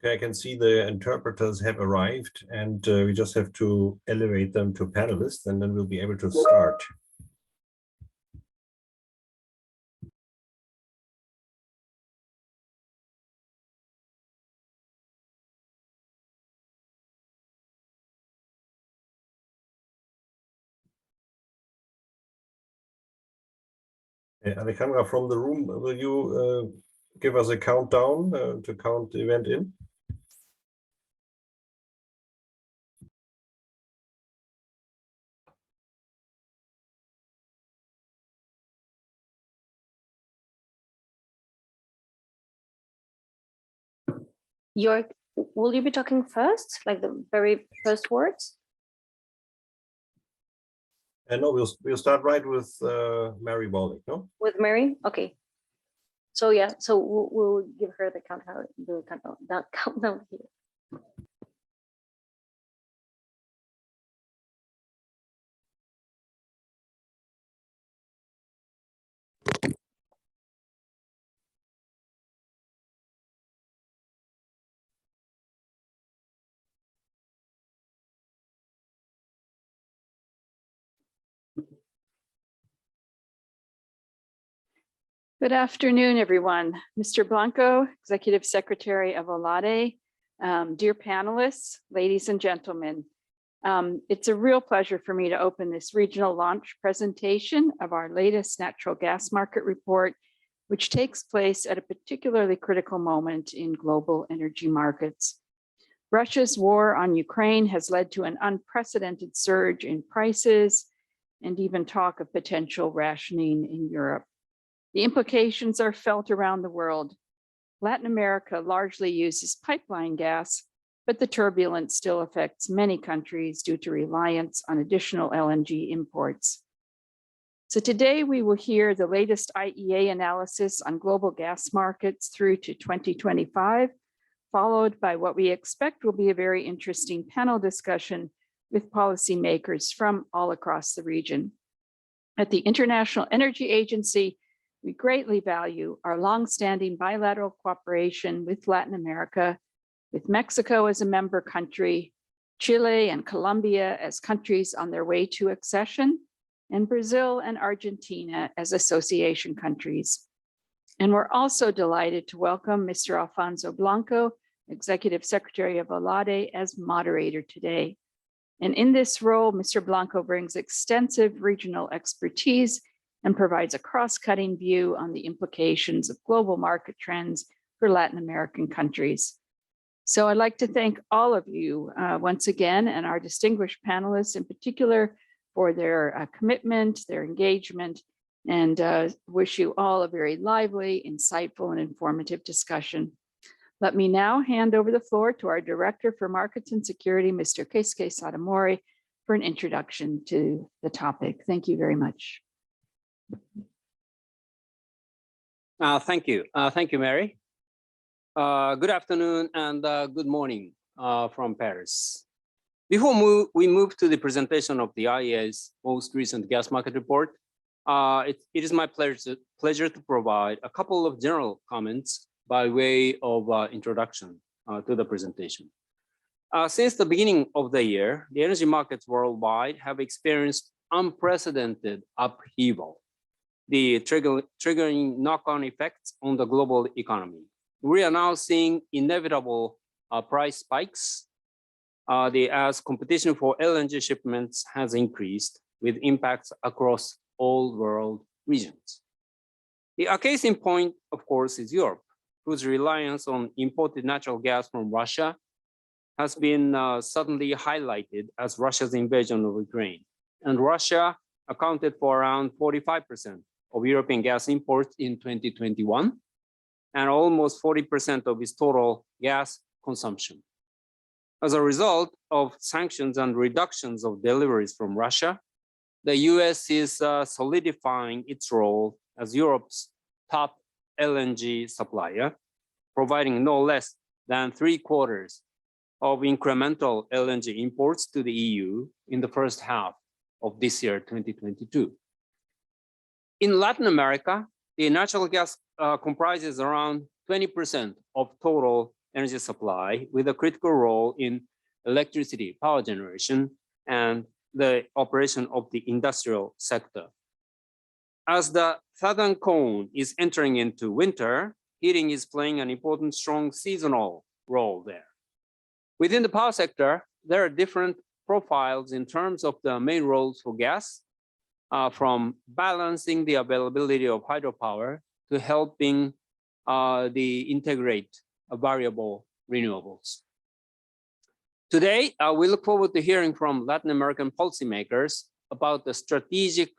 Okay, I can see the interpreters have arrived, and we just have to elevate them to panelists, and then we'll be able to start. Alejandra, from the room, will you give us a countdown to count the event in? Jörg, will you be talking first, like the very first words? No, we'll start right with Mary Balding, no? With Mary? Okay. So yeah, so we'll give her the countdown here. Good afternoon, everyone. Mr. Blanco, Executive Secretary of Olade, dear panelists, ladies and gentlemen, it's a real pleasure for me to open this regional launch presentation of our latest natural gas market report, which takes place at a particularly critical moment in global energy markets. Russia's war on Ukraine has led to an unprecedented surge in prices and even talk of potential rationing in Europe. The implications are felt around the world. Latin America largely uses pipeline gas, but the turbulence still affects many countries due to reliance on additional LNG imports. So today we will hear the latest IEA analysis on global gas markets through to 2025, followed by what we expect will be a very interesting panel discussion with policymakers from all across the region. At the International Energy Agency, we greatly value our longstanding bilateral cooperation with Latin America, with Mexico as a member country, Chile and Colombia as countries on their way to accession, and Brazil and Argentina as association countries. And we're also delighted to welcome Mr. Alfonso Blanco, Executive Secretary of Olade, as moderator today. And in this role, Mr. Blanco brings extensive regional expertise and provides a cross-cutting view on the implications of global market trends for Latin American countries. So I'd like to thank all of you once again, and our distinguished panelists in particular, for their commitment, their engagement, and wish you all a very lively, insightful, and informative discussion. Let me now hand over the floor to our Director for Markets and Security, Mr. Keisuke Satomori, for an introduction to the topic. Thank you very much. Thank you. Thank you, Mary. Good afternoon and good morning from Paris. Before we move to the presentation of the IEA's most recent gas market report, it is my pleasure to provide a couple of general comments by way of introduction to the presentation. Since the beginning of the year, the energy markets worldwide have experienced unprecedented upheaval, the triggering knock-on effects on the global economy. We are now seeing inevitable price spikes as competition for LNG shipments has increased, with impacts across all world regions. The case in point, of course, is Europe, whose reliance on imported natural gas from Russia has been suddenly highlighted as Russia's invasion of Ukraine. And Russia accounted for around 45% of European gas imports in 2021, and almost 40% of its total gas consumption. As a result of sanctions and reductions of deliveries from Russia, the US is solidifying its role as Europe's top LNG supplier, providing no less than 3/4 of incremental LNG imports to the EU in the first half of this year, 2022. In Latin America, the natural gas comprises around 20% of total energy supply with a critical role in electricity power generation and the operation of the industrial sector. As the southern cone is entering into winter, heating is playing an important, strong seasonal role there. Within the power sector, there are different profiles in terms of the main roles for gas, from balancing the availability of hydropower to helping the integrate variable renewables. Today, we look forward to hearing from Latin American policymakers about the strategies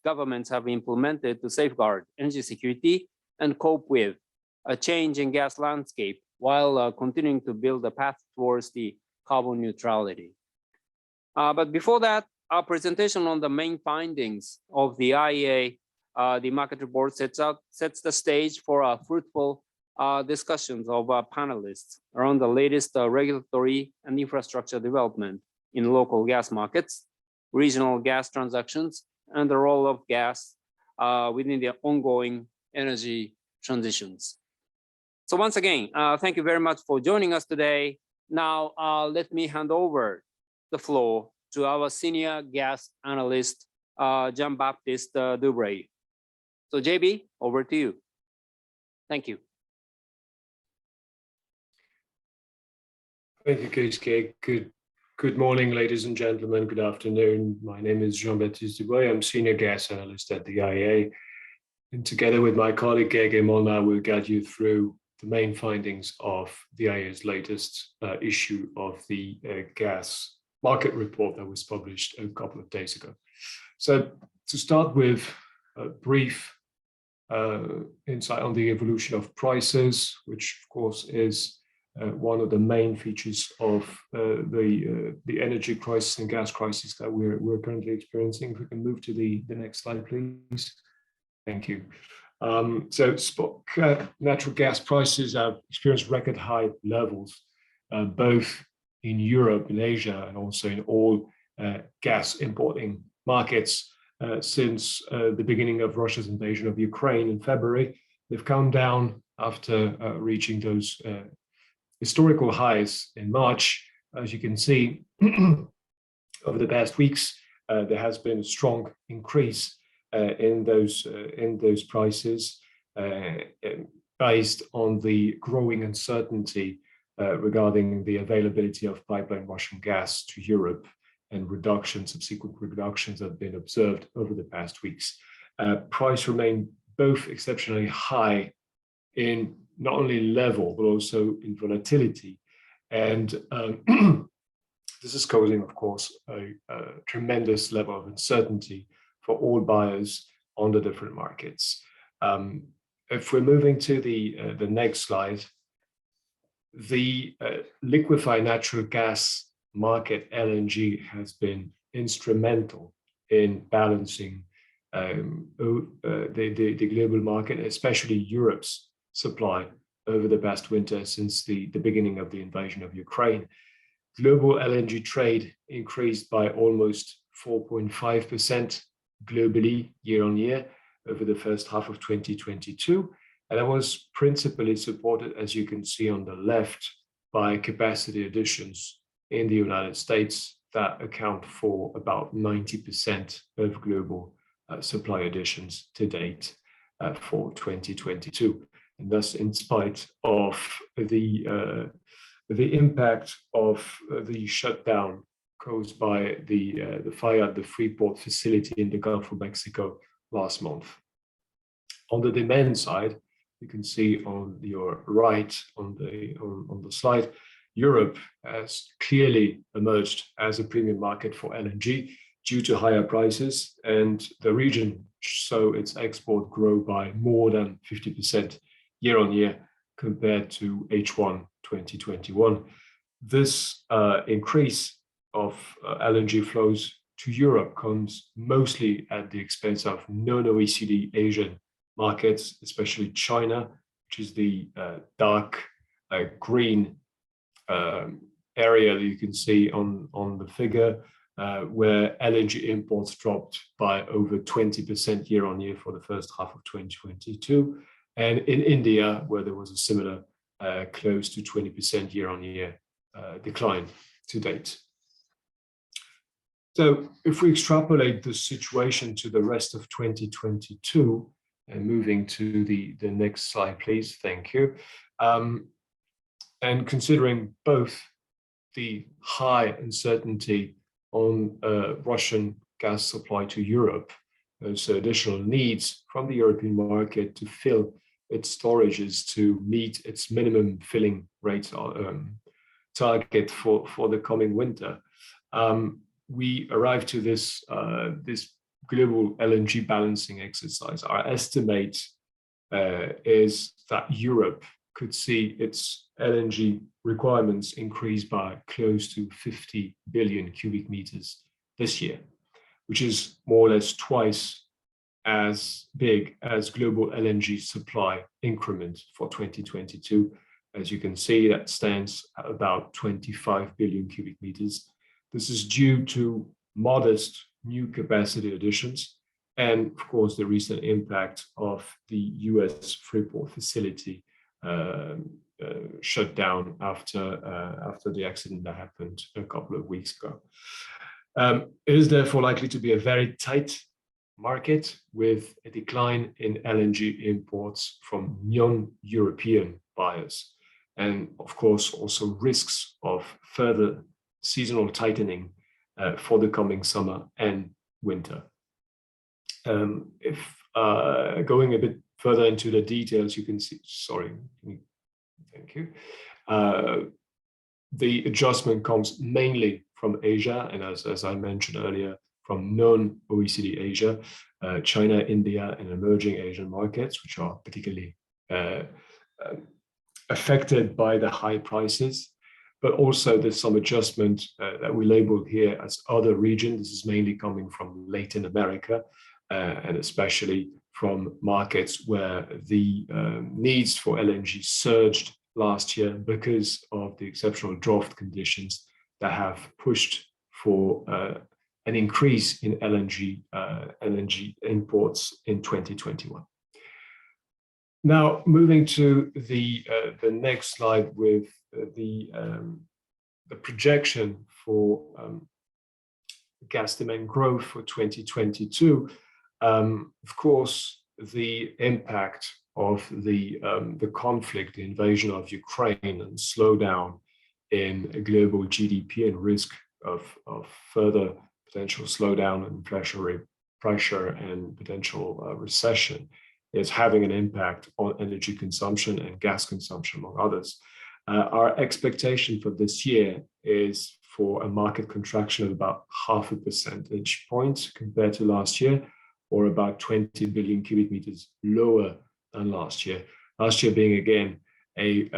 governments have implemented to safeguard energy security and cope with a change in gas landscape while continuing to build a path towards the carbon neutrality. But before that, our presentation on the main findings of the IEA, the market report sets the stage for a fruitful discussions of our panelists around the latest regulatory and infrastructure development in local gas markets, regional gas transactions, and the role of gas within the ongoing energy transitions. So once again, thank you very much for joining us today. Now, let me hand over the floor to our senior gas analyst, Jean-Baptiste Dubray. So JB, over to you. Thank you. Thank you, Keisuke. Good morning, ladies and gentlemen. Good afternoon. My name is Jean-Baptiste Dubray. I'm senior gas analyst at the IEA. And together with my colleague, Gege Molnar, we'll guide you through the main findings of the IEA's latest issue of the gas market report that was published a couple of days ago. So to start with a brief insight on the evolution of prices, which of course is one of the main features of the energy crisis and gas crisis that we're currently experiencing. If we can move to the next slide, please. Thank you. So spot natural gas prices have experienced record high levels, both in Europe, in Asia, and also in all gas importing markets since the beginning of Russia's invasion of Ukraine in February. They've come down after reaching those historical highs in March. As you can see, over the past weeks, there has been a strong increase in those prices based on the growing uncertainty regarding the availability of pipeline Russian gas to Europe and subsequent reductions have been observed over the past weeks. Price remained both exceptionally high in not only level, but also in volatility. And this is causing, of course, a tremendous level of uncertainty for all buyers on the different markets. If we're moving to the next slide, the liquefied natural gas market, LNG, has been instrumental in balancing the global market, especially Europe's supply over the past winter since the beginning of the invasion of Ukraine. Global LNG trade increased by almost 4.5% globally year on year over the first half of 2022. And that was principally supported, as you can see on the left, by capacity additions in the United States that account for about 90% of global supply additions to date for 2022. And thus, in spite of the impact of the shutdown caused by the fire at the Freeport facility in the Gulf of Mexico last month. On the demand side, you can see on your right on the slide, Europe has clearly emerged as a premium market for LNG due to higher prices, and the region saw its export grow by more than 50% year on year compared to H1 2021. This increase of LNG flows to Europe comes mostly at the expense of non-OECD Asian markets, especially China, which is the dark green area that you can see on the figure, where LNG imports dropped by over 20% year on year for the first half of 2022. And in India, where there was a similar close to 20% year-on-year decline to date. So if we extrapolate the situation to the rest of 2022, and moving to the next slide, please, thank you. And considering both the high uncertainty on Russian gas supply to Europe, so additional needs from the European market to fill its storages to meet its minimum filling rates target for the coming winter, we arrive to this global LNG balancing exercise. Our estimate is that Europe could see its LNG requirements increase by close to 50 billion cubic meters this year, which is more or less twice as big as global LNG supply increment for 2022. As you can see, that stands at about 25 billion cubic meters. This is due to modest new capacity additions and, of course, the recent impact of the US Freeport facility shut down after the accident that happened a couple of weeks ago. It is therefore likely to be a very tight market with a decline in LNG imports from non-European buyers, and of course also risks of further seasonal tightening for the coming summer and winter. If going a bit further into the details, you can see, sorry, thank you. The adjustment comes mainly from Asia, and as I mentioned earlier, from non-OECD Asia, China, India, and emerging Asian markets, which are particularly affected by the high prices. But also there's some adjustment that we labeled here as other regions. This is mainly coming from Latin America, and especially from markets where the needs for LNG surged last year because of the exceptional drought conditions that have pushed for an increase in LNG imports in 2021. Now, moving to the next slide with the projection for gas demand growth for 2022. Of course, the impact of the conflict, the invasion of Ukraine, and slowdown in a global GDP and risk of further potential slowdown and pressure and potential recession is having an impact on energy consumption and gas consumption, among others. Our expectation for this year is for a market contraction of about 0.5 percentage point compared to last year, or about 20 billion cubic meters lower than last year. Last year being, again, a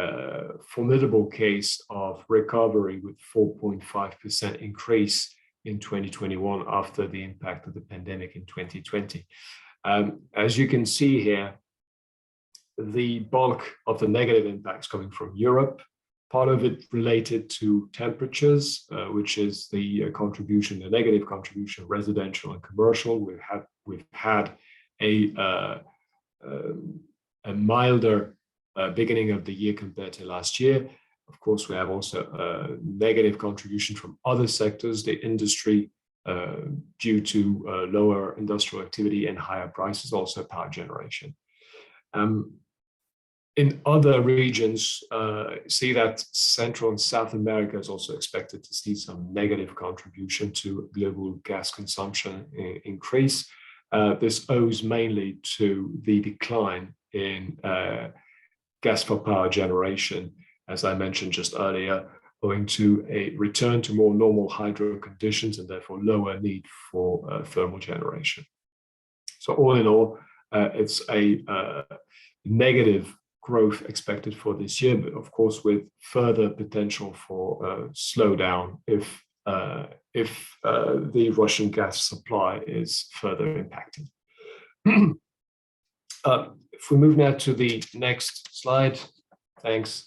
formidable case of recovery with 4.5% increase in 2021 after the impact of the pandemic in 2020. As you can see here, the bulk of the negative impacts coming from Europe, part of it related to temperatures, which is the contribution, the negative contribution, residential and commercial. We've had a milder beginning of the year compared to last year. Of course, we have also a negative contribution from other sectors, the industry, due to lower industrial activity and higher prices, also power generation. In other regions, see that Central and South America is also expected to see some negative contribution to global gas consumption increase. This owes mainly to the decline in gas for power generation, as I mentioned just earlier, owing to a return to more normal hydro conditions and therefore lower need for thermal generation. So all in all, it's a negative growth expected for this year, but of course with further potential for slowdown if the Russian gas supply is further impacted. If we move now to the next slide, thanks.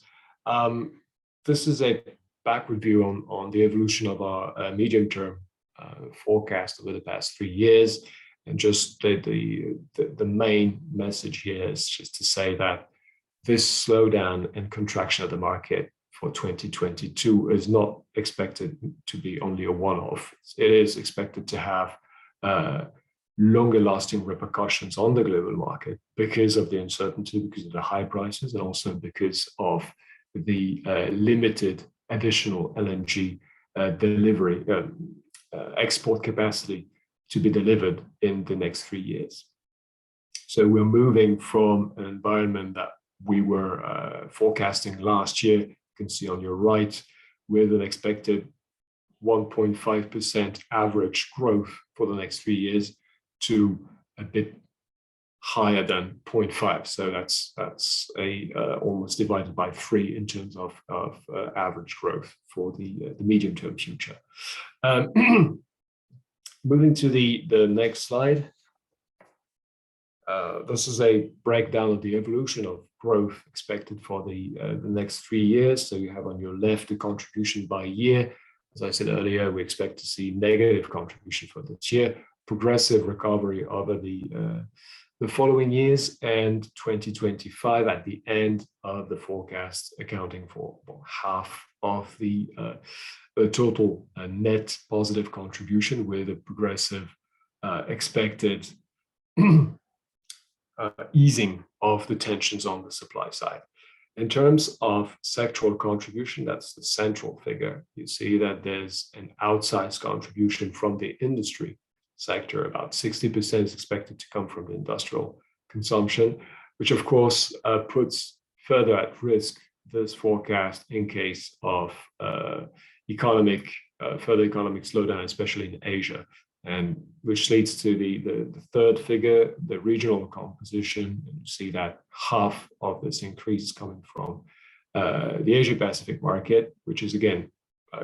This is a backward view on the evolution of our medium-term forecast over the past 3 years, and just the main message here is just to say that this slowdown and contraction of the market for 2022 is not expected to be only a one-off. It is expected to have longer lasting repercussions on the global market because of the uncertainty, because of the high prices, and also because of the limited additional LNG delivery, export capacity to be delivered in the next 3 years. So we're moving from an environment that we were forecasting last year, you can see on your right, with an expected 1.5% average growth for the next 3 years, to a bit higher than 0.5. So that's almost divided by 3 in terms of average growth for the medium-term future. Moving to the next slide. This is a breakdown of the evolution of growth expected for the next 3 years. So you have on your left the contribution by year. As I said earlier, we expect to see negative contribution for this year, progressive recovery over the following years, and 2025 at the end of the forecast, accounting for half of the total net positive contribution, with a progressive expected easing of the tensions on the supply side. In terms of sectoral contribution, that's the central figure. You see that there's an outsized contribution from the industry sector. About 60% is expected to come from the industrial consumption, which of course puts further at risk this forecast in case of further economic slowdown, especially in Asia, and which leads to the third figure, the regional composition. And you see that half of this increase is coming from the Asia Pacific market, which is again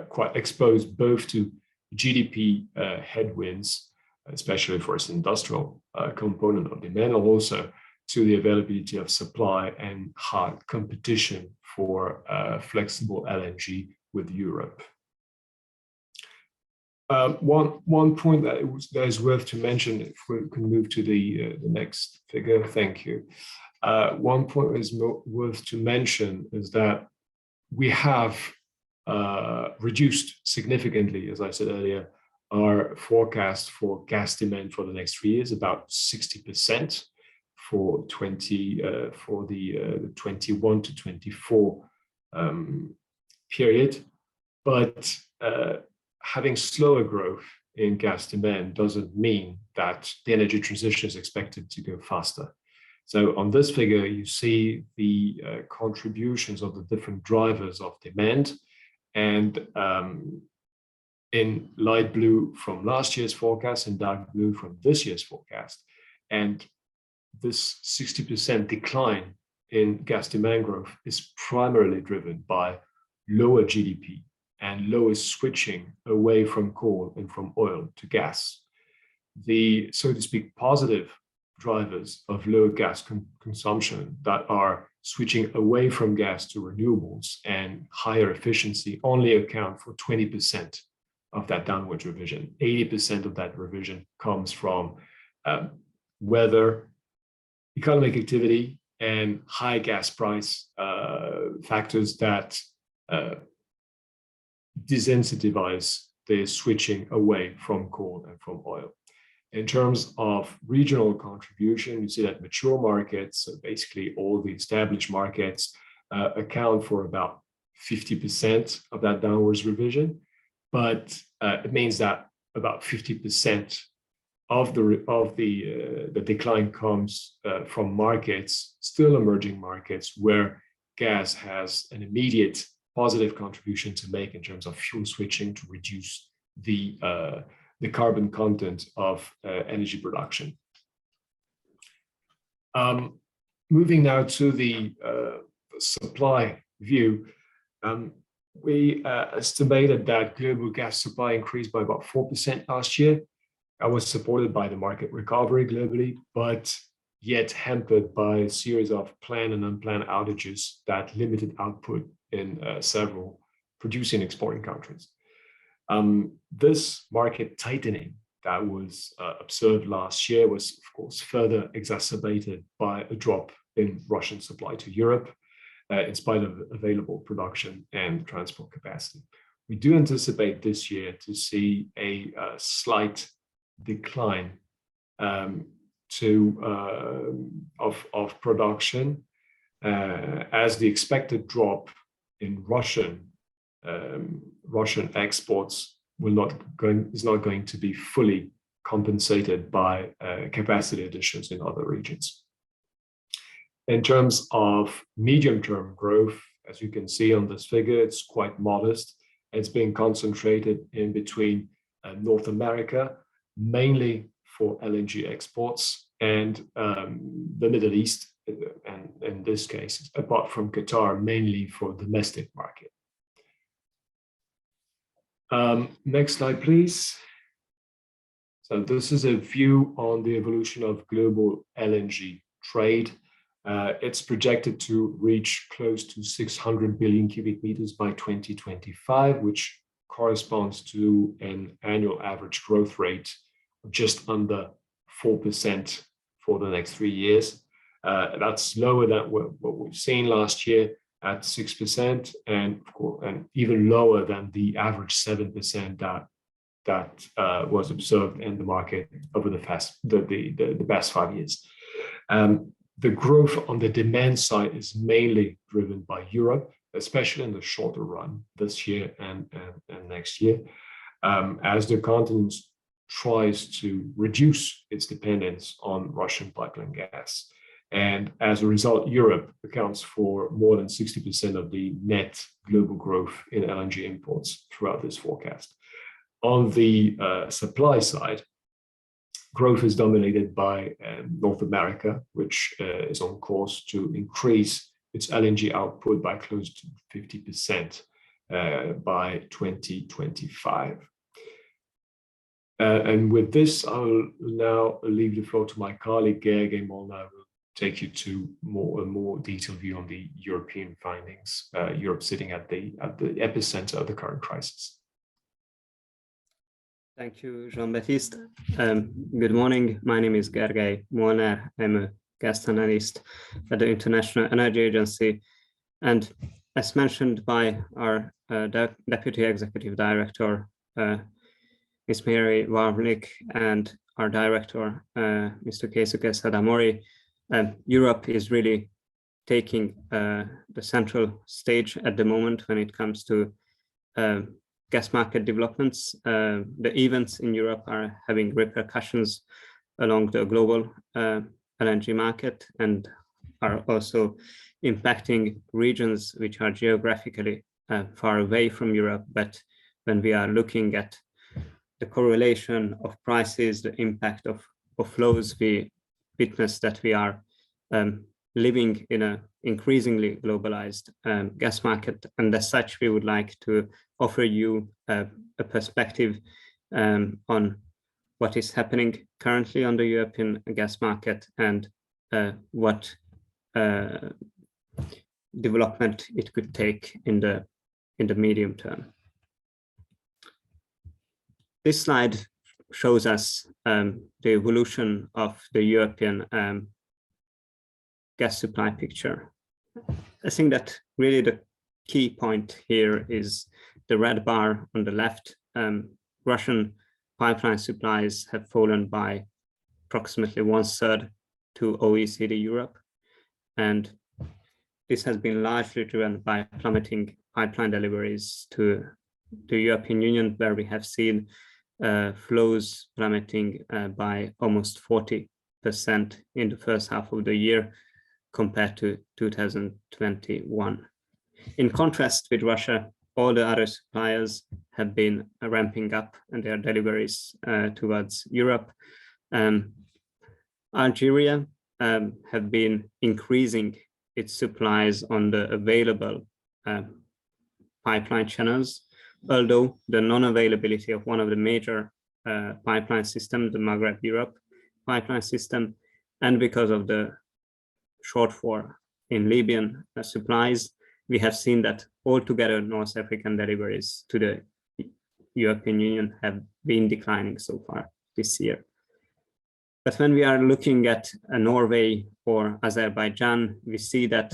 quite exposed both to GDP headwinds, especially for its industrial component of demand, and also to the availability of supply and hard competition for flexible LNG with Europe. One point that is worth to mention, if we can move to the next figure, thank you. One point that is worth to mention is that we have reduced significantly, as I said earlier, our forecast for gas demand for the next 3 years, about 60% for the 21 to 24 period. But having slower growth in gas demand doesn't mean that the energy transition is expected to go faster. So on this figure, you see the contributions of the different drivers of demand, and in light blue from last year's forecast and dark blue from this year's forecast. And this 60% decline in gas demand growth is primarily driven by lower GDP and lower switching away from coal and from oil to gas. The, so to speak, positive drivers of low gas consumption that are switching away from gas to renewables and higher efficiency only account for 20% of that downward revision. 80% of that revision comes from weather, economic activity, and high gas price factors that disincentivize the switching away from coal and from oil. In terms of regional contribution, you see that mature markets, so basically all the established markets, account for about 50% of that downwards revision. But it means that about 50% of the decline comes from markets, still emerging markets, where gas has an immediate positive contribution to make in terms of fuel switching to reduce the carbon content of energy production. Moving now to the supply view, we estimated that global gas supply increased by about 4% last year. That was supported by the market recovery globally, but yet hampered by a series of planned and unplanned outages that limited output in several producing and exporting countries. This market tightening that was observed last year was, of course, further exacerbated by a drop in Russian supply to Europe, in spite of available production and transport capacity. We do anticipate this year to see a slight decline of production, as the expected drop in Russian exports is not going to be fully compensated by capacity additions in other regions. In terms of medium-term growth, as you can see on this figure, it's quite modest. It's being concentrated in between North America, mainly for LNG exports, and the Middle East, and in this case, apart from Qatar, mainly for domestic market. Next slide, please. So this is a view on the evolution of global LNG trade. It's projected to reach close to 600 billion cubic meters by 2025, which corresponds to an annual average growth rate of just under 4% for the next 3 years. That's lower than what we've seen last year at 6%, and even lower than the average 7% that was observed in the market over the past 5 years. The growth on the demand side is mainly driven by Europe, especially in the shorter run this year and next year, as the continent tries to reduce its dependence on Russian pipeline gas. And as a result, Europe accounts for more than 60% of the net global growth in LNG imports throughout this forecast. On the supply side, growth is dominated by North America, which is on course to increase its LNG output by close to 50% by 2025. And with this, I'll now leave the floor to my colleague, Gergely Molnar, who will take you to a more detailed view on the European findings, Europe sitting at the epicenter of the current crisis. Thank you, Jean-Baptiste. Good morning. My name is Gergely Molnar. I'm a gas analyst at the International Energy Agency. And as mentioned by our Deputy Executive Director, Ms. Mary Warvnik, and our Director, Mr. Keisuke Sadamori, Europe is really taking the central stage at the moment when it comes to gas market developments. The events in Europe are having repercussions along the global LNG market and are also impacting regions which are geographically far away from Europe. But when we are looking at the correlation of prices, the impact of flows, we witness that we are living in an increasingly globalized gas market. And as such, we would like to offer you a perspective on what is happening currently on the European gas market and what development it could take in the medium term. This slide shows us the evolution of the European gas supply picture. I think that really the key point here is the red bar on the left. Russian pipeline supplies have fallen by approximately 1/3 to OECD Europe. And this has been largely driven by plummeting pipeline deliveries to the European Union, where we have seen flows plummeting by almost 40% in the first half of the year compared to 2021. In contrast with Russia, all the other suppliers have been ramping up their deliveries towards Europe. Algeria have been increasing its supplies on the available pipeline channels, although the non-availability of one of the major pipeline systems, the Maghreb Europe pipeline system, and because of the shortfall in Libyan supplies, we have seen that altogether North African deliveries to the European Union have been declining so far this year. But when we are looking at Norway or Azerbaijan, we see that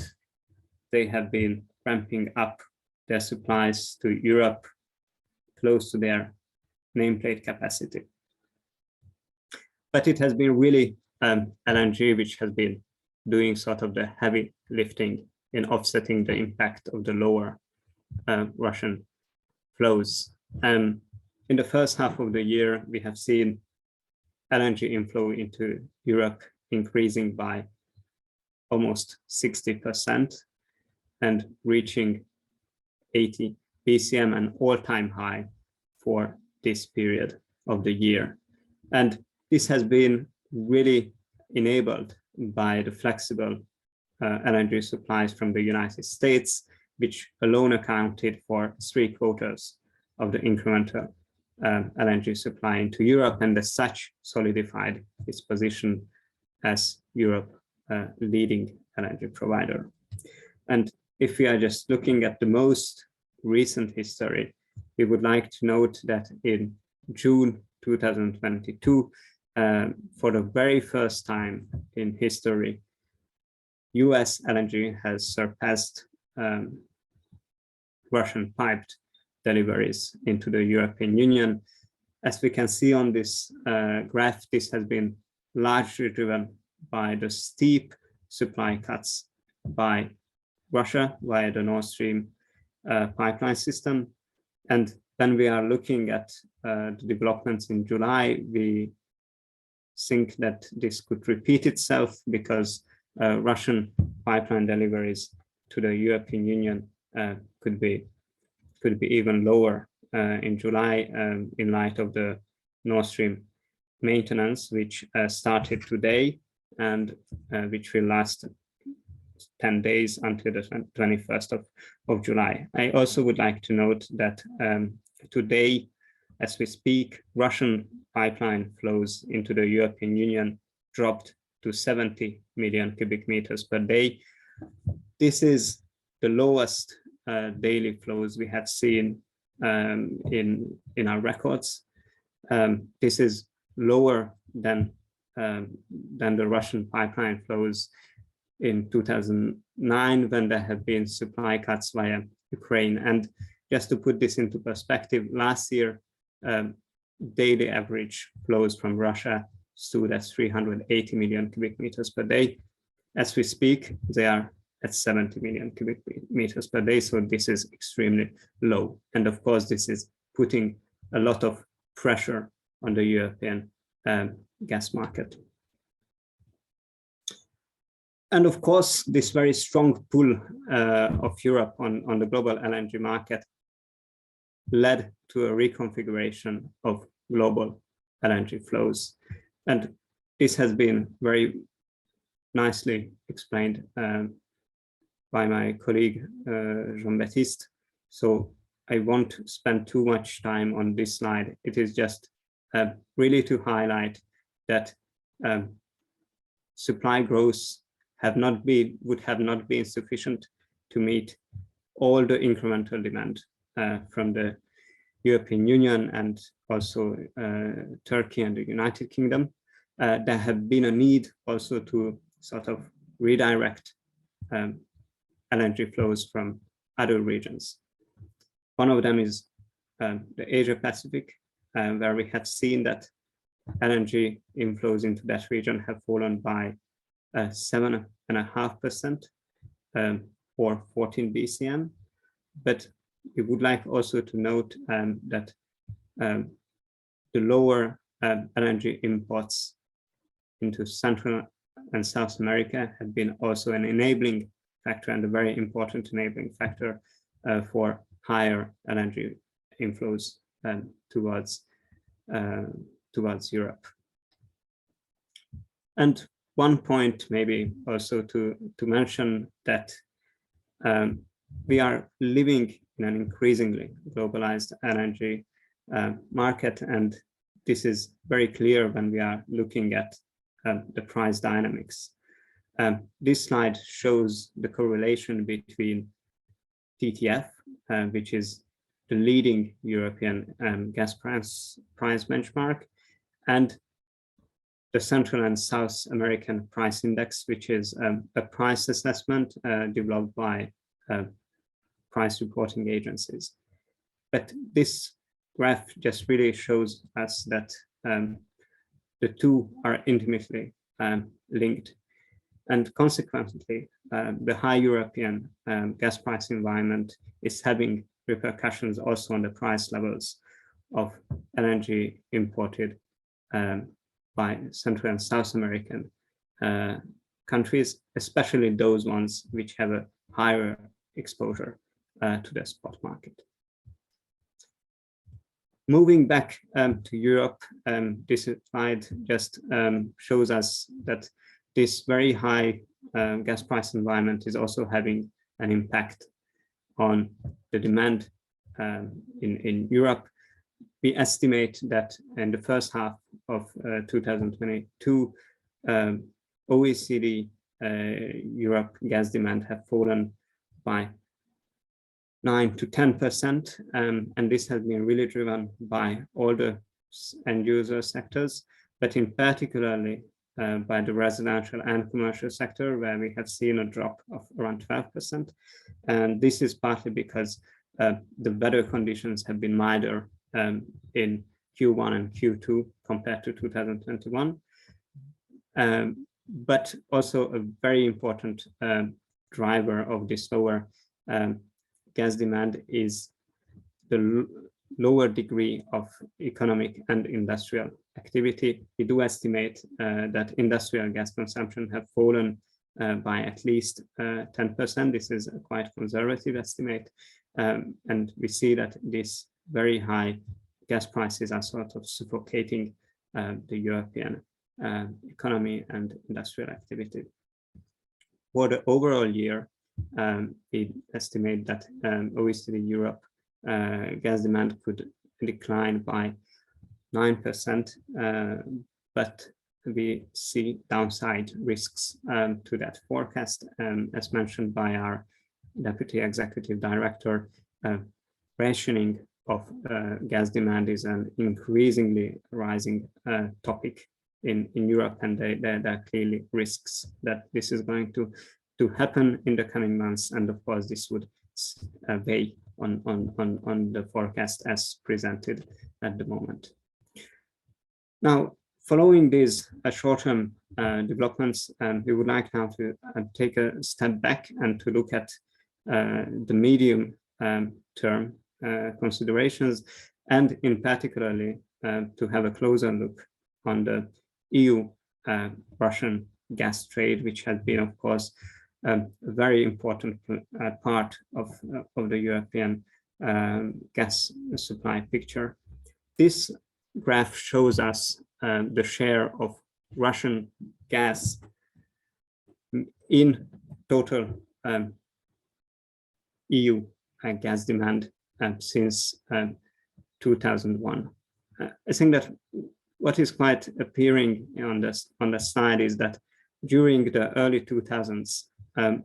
they have been ramping up their supplies to Europe close to their nameplate capacity. But it has been really LNG which has been doing sort of the heavy lifting in offsetting the impact of the lower Russian flows. In the first half of the year, we have seen LNG inflow into Europe increasing by almost 60% and reaching 80 BCM, an all-time high for this period of the year. And this has been really enabled by the flexible LNG supplies from the United States, which alone accounted for 3/4 of the incremental LNG supply into Europe, and as such solidified its position as Europe leading LNG provider. And if we are just looking at the most recent history, we would like to note that in June 2022, for the very first time in history, US LNG has surpassed Russian piped deliveries into the European Union. As we can see on this graph, this has been largely driven by the steep supply cuts by Russia via the Nord Stream pipeline system. And when we are looking at the developments in July, we think that this could repeat itself because Russian pipeline deliveries to the European Union could be even lower in July in light of the Nord Stream maintenance, which started today and which will last 10 days until the 21st of July. I also would like to note that today, as we speak, Russian pipeline flows into the European Union dropped to 70 million cubic meters per day. This is the lowest daily flows we have seen in our records. This is lower than the Russian pipeline flows in 2009 when there have been supply cuts via Ukraine. And just to put this into perspective, last year, daily average flows from Russia stood at 380 million cubic meters per day. As we speak, they are at 70 million cubic meters per day. So this is extremely low. And of course, this is putting a lot of pressure on the European gas market. And of course, this very strong pull of Europe on the global LNG market led to a reconfiguration of global LNG flows. And this has been very nicely explained by my colleague, Jean-Baptiste. So I won't spend too much time on this slide. It is just really to highlight that supply growth would have not been sufficient to meet all the incremental demand from the European Union and also Turkey and the United Kingdom. There have been a need also to sort of redirect LNG flows from other regions. One of them is the Asia Pacific, where we have seen that LNG inflows into that region have fallen by 7.5% or 14 BCM. But we would like also to note that the lower LNG imports into Central and South America have been also an enabling factor and a very important enabling factor for higher LNG inflows towards Europe. And one point maybe also to mention that we are living in an increasingly globalized LNG market, and this is very clear when we are looking at the price dynamics. This slide shows the correlation between TTF, which is the leading European gas price benchmark, and the Central and South American Price Index, which is a price assessment developed by price reporting agencies. But this graph just really shows us that the two are intimately linked. And consequently, the high European gas price environment is having repercussions also on the price levels of LNG imported by Central and South American countries, especially those ones which have a higher exposure to the spot market. Moving back to Europe, this slide just shows us that this very high gas price environment is also having an impact on the demand in Europe. We estimate that in the first half of 2022, OECD Europe gas demand have fallen by 9 to 10%, and this has been really driven by all the end user sectors, but in particularly by the residential and commercial sector, where we have seen a drop of around 12%. And this is partly because the weather conditions have been milder in Q1 and Q2 compared to 2021. But also a very important driver of this lower gas demand is the lower degree of economic and industrial activity. We do estimate that industrial gas consumption have fallen by at least 10%. This is a quite conservative estimate. And we see that these very high gas prices are sort of suffocating the European economy and industrial activity. For the overall year, we estimate that OECD Europe gas demand could decline by 9%, but we see downside risks to that forecast. As mentioned by our Deputy Executive Director, rationing of gas demand is an increasingly rising topic in Europe, and there are clearly risks that this is going to happen in the coming months, and of course this would weigh on the forecast as presented at the moment. Now, following these short-term developments, we would like now to take a step back and to look at the medium term considerations, and in particularly to have a closer look on the EU-Russian gas trade, which has been, of course, a very important part of the European gas supply picture. This graph shows us the share of Russian gas in total EU gas demand since 2001. I think that what is quite appearing on the slide is that during the early 2000s,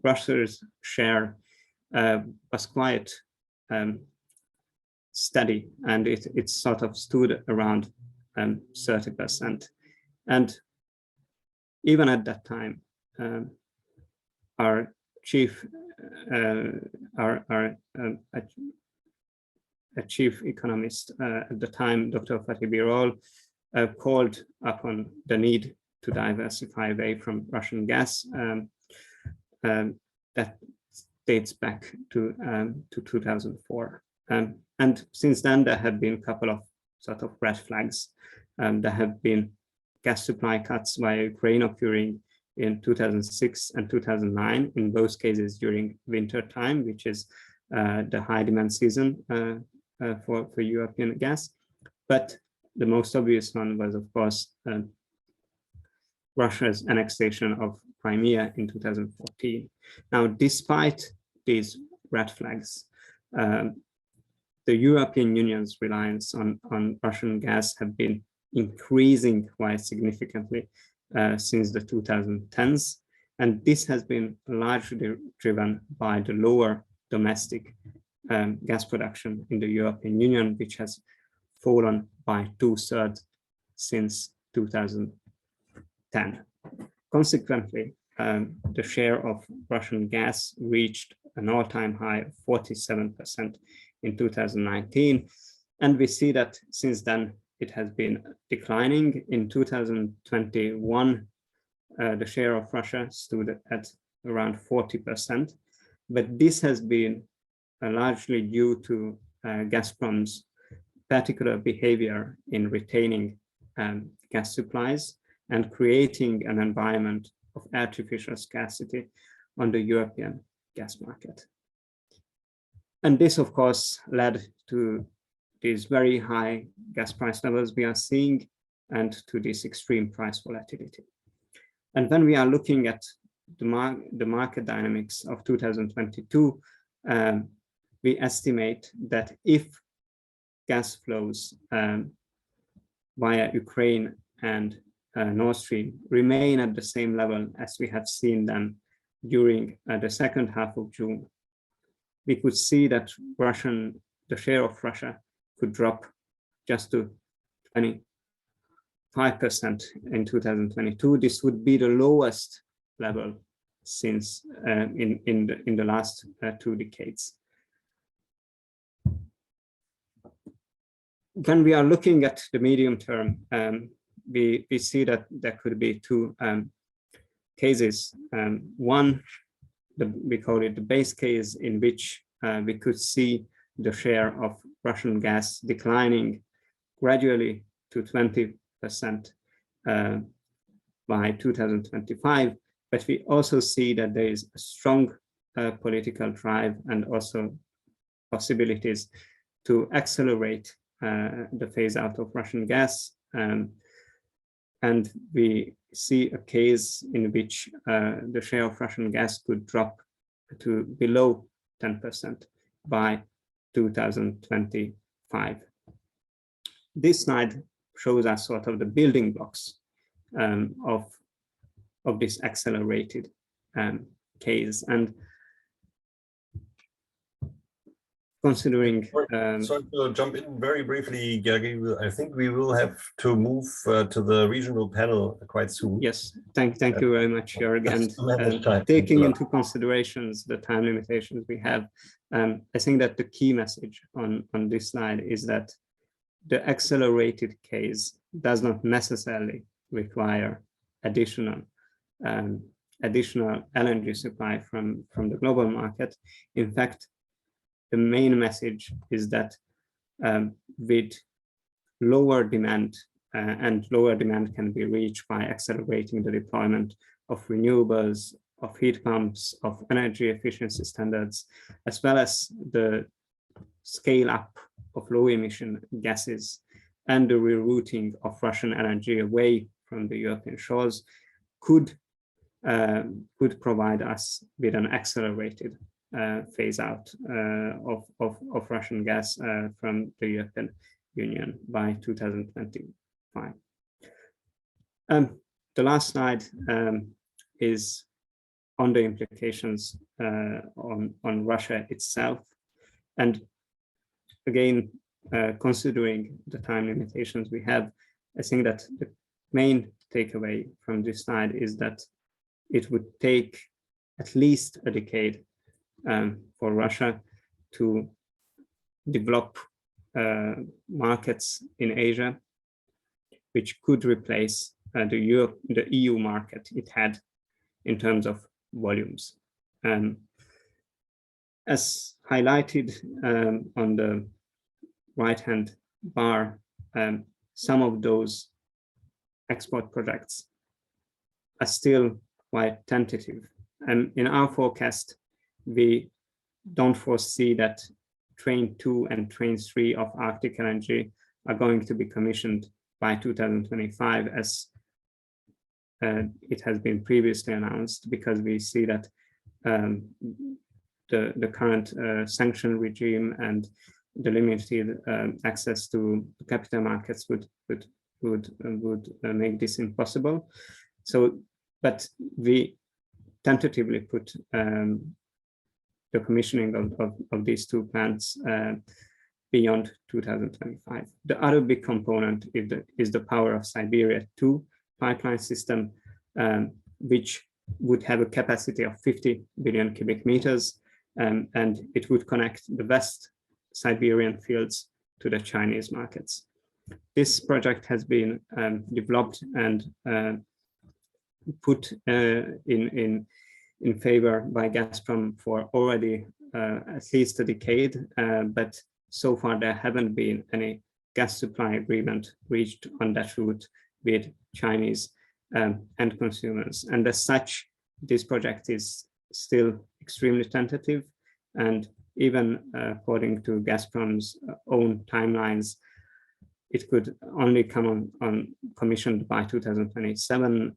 Russia's share was quite steady, and it sort of stood around 30%. And even at that time, our chief economist at the time, Dr. Fatih Birol, called upon the need to diversify away from Russian gas. That dates back to 2004. And since then, there have been a couple of sort of red flags. There have been gas supply cuts by Ukraine occurring in 2006 and 2009, in both cases during winter time, which is the high demand season for European gas. But the most obvious one was, of course, Russia's annexation of Crimea in 2014. Now, despite these red flags, the European Union's reliance on Russian gas have been increasing quite significantly since the 2010s. And this has been largely driven by the lower domestic gas production in the European Union, which has fallen by 2/3 since 2000. 2010. Consequently, the share of Russian gas reached an all-time high of 47% in 2019. And we see that since then it has been declining. In 2021, the share of Russia stood at around 40%. But this has been largely due to Gazprom's particular behavior in retaining gas supplies and creating an environment of artificial scarcity on the European gas market. And this, of course, led to these very high gas price levels we are seeing and to this extreme price volatility. And when we are looking at the market dynamics of 2022, we estimate that if gas flows via Ukraine and Nord Stream remain at the same level as we have seen them during the second half of June, we could see that the share of Russia could drop just to 25% in 2022. This would be the lowest level since in the last 2 decades. When we are looking at the medium term, we see that there could be 2 cases. One, we call it the base case, in which we could see the share of Russian gas declining gradually to 20% by 2025. But we also see that there is a strong political drive and also possibilities to accelerate the phase out of Russian gas. And we see a case in which the share of Russian gas could drop to below 10% by 2025. This slide shows us sort of the building blocks of this accelerated case. And considering sorry to jump in very briefly, Georgi. I think we will have to move to the regional panel quite soon. Yes, thank you very much, Jörg. And taking Thanks a lot. into considerations the time limitations we have, I think that the key message on this slide is that the accelerated case does not necessarily require additional LNG supply from the global market. In fact, the main message is that with lower demand, and lower demand can be reached by accelerating the deployment of renewables, of heat pumps, of energy efficiency standards, as well as the scale up of low emission gases and the rerouting of Russian LNG away from the European shores could provide us with an accelerated phase out of Russian gas from the European Union by 2025. The last slide is on the implications on Russia itself. And again, considering the time limitations we have, I think that the main takeaway from this slide is that it would take at least a decade for Russia to develop markets in Asia, which could replace the EU market it had in terms of volumes. As highlighted on the right-hand bar, some of those export projects are still quite tentative. And in our forecast, we don't foresee that Train 2 and Train 3 of Arctic LNG are going to be commissioned by 2025, as it has been previously announced, because we see that the current sanction regime and the limited access to capital markets would make this impossible. So, but we tentatively put the commissioning of these 2 plants beyond 2025. The other big component is the Power of Siberia 2 pipeline system, which would have a capacity of 50 billion cubic meters, and it would connect the West Siberian fields to the Chinese markets. This project has been developed and put in favor by Gazprom for already at least a decade, but so far there haven't been any gas supply agreement reached on that route with Chinese end consumers. And as such, this project is still extremely tentative, and even according to Gazprom's own timelines, it could only come on commissioned by 2027,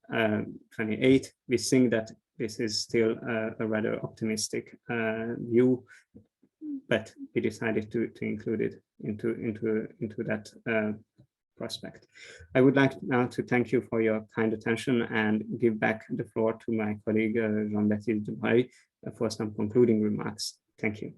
28. We think that this is still a rather optimistic view, but we decided to include it into that prospect. I would like now to thank you for your kind attention and give back the floor to my colleague Jean-Baptiste Dubreuil for some concluding remarks. Thank you.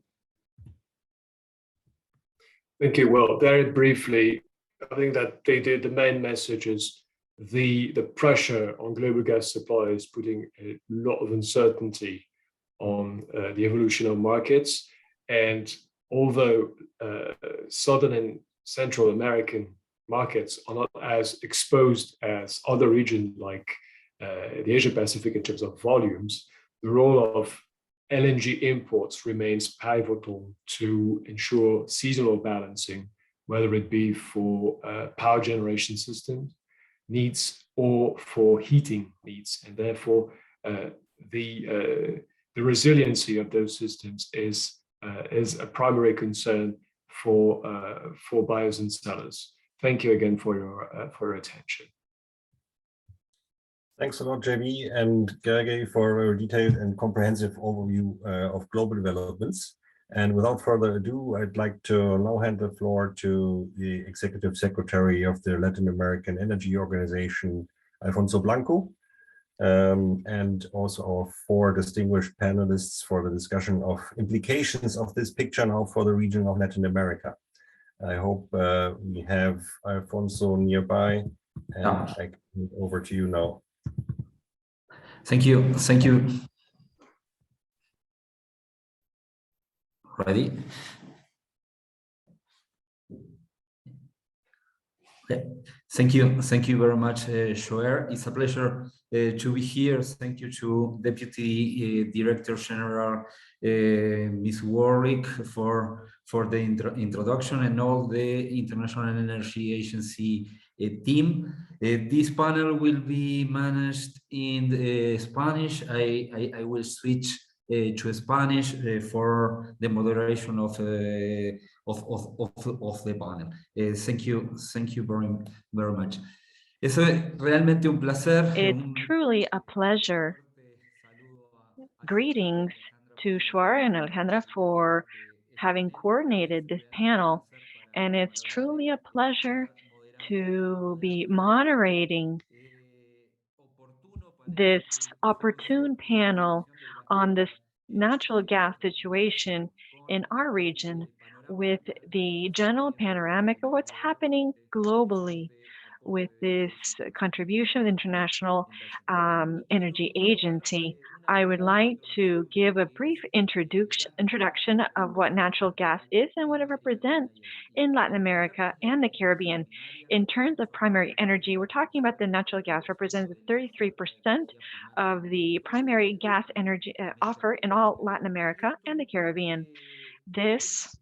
Thank you. Well, very briefly, I think that the main message is the pressure on global gas supply is putting a lot of uncertainty on the evolution of markets. And although Southern and Central American markets are not as exposed as other regions like the Asia Pacific in terms of volumes, the role of LNG imports remains pivotal to ensure seasonal balancing, whether it be for power generation system needs or for heating needs. And therefore, the resiliency of those systems is a primary concern for buyers and sellers. Thank you again for your attention. Thanks a lot, JB and Gergely, for a very detailed and comprehensive overview of global developments. And without further ado, I'd like to now hand the floor to the Executive Secretary of the Latin American Energy Organization, Alfonso Blanco, and also our 4 distinguished panelists for the discussion of implications of this picture now for the region of Latin America. I hope we have Alfonso nearby, and I can hand over to you now. Thank you. Thank you. Ready? Okay. Thank you. Thank you very much, Joer. It's a pleasure to be here. Thank you to Deputy Director General Ms. Warwick for the introduction, and all the International Energy Agency team. This panel will be managed in Spanish. I will switch to Spanish for the moderation of the panel. Thank you very much. Es realmente un placer. It's truly a pleasure. Greetings to Joer and Alejandra for having coordinated this panel, and it's truly a pleasure to be moderating this opportune panel on this natural gas situation in our region, with the general panoramic of what's happening globally with this contribution of the International Energy Agency. I would like to give a brief introduction of what natural gas is and what it represents in Latin America and the Caribbean. In terms of primary energy, we're talking about the natural gas represents 33% of the primary gas energy offer in all Latin America and the Caribbean. This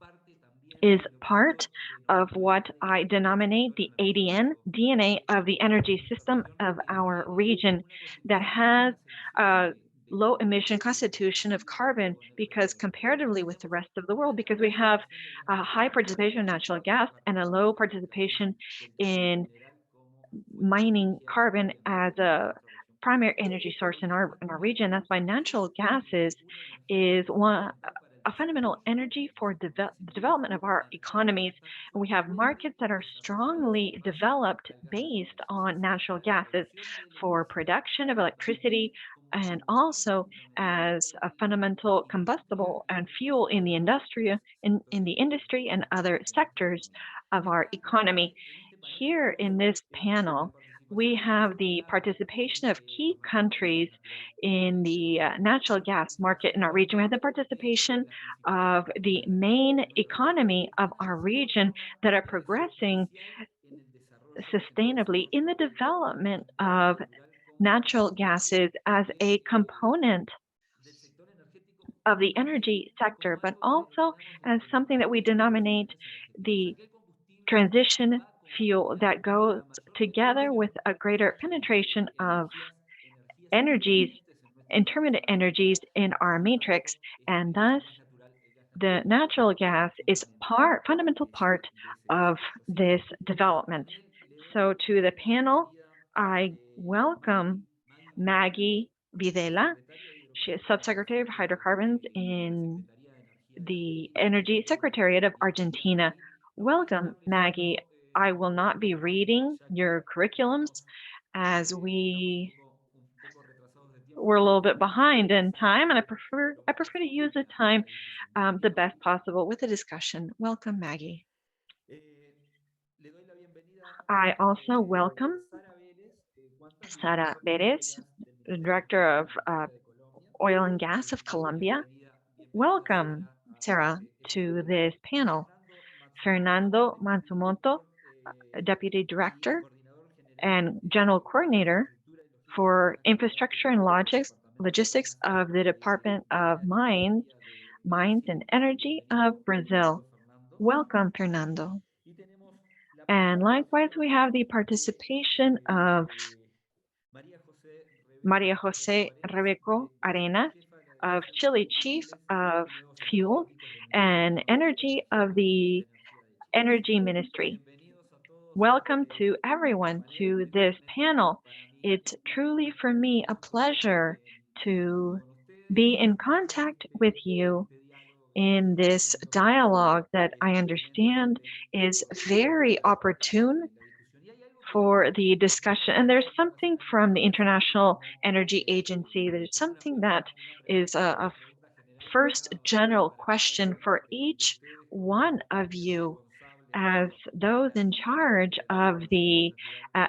is part of what I denominate the ADN, DNA of the energy system of our region, that has a low emission constitution of carbon, because comparatively with the rest of the world, because we have a high participation of natural gas and a low participation in mining carbon as a primary energy source in our region. That's why natural gas is a fundamental energy for the development of our economies. And we have markets that are strongly developed based on natural gases for production of electricity, and also as a fundamental combustible and fuel in the industry and other sectors of our economy. Here in this panel, we have the participation of key countries in the natural gas market in our region. We have the participation of the main economy of our region that are progressing sustainably in the development of natural gases as a component of the energy sector, but also as something that we denominate the transition fuel that goes together with a greater penetration of energies, intermittent energies in our matrix, and thus the natural gas is fundamental part of this development. So to the panel, I welcome Maggie Videla. She is Subsecretary of Hydrocarbons in the Energy Secretariat of Argentina. Welcome, Maggie. I will not be reading your curriculums as we're a little bit behind in time, and I prefer to use the time the best possible with the discussion. Welcome, Maggie. I also welcome Sara Perez, the Director of Oil and Gas of Colombia. Welcome, Sarah, to this panel. Fernando Matsumoto, Deputy Director and General Coordinator for Infrastructure and Logistics of the Department of Mines and Energy of Brazil. Welcome, Fernando. And likewise, we have the participation of Maria Jose Rebeco Arenas of Chile, Chief of Fuels and Energy of the Energy Ministry. Welcome to everyone to this panel. It's truly for me a pleasure to be in contact with you in this dialogue that I understand is very opportune for the discussion. And there's something from the International Energy Agency, there's something that is a first general question for each one of you as those in charge of the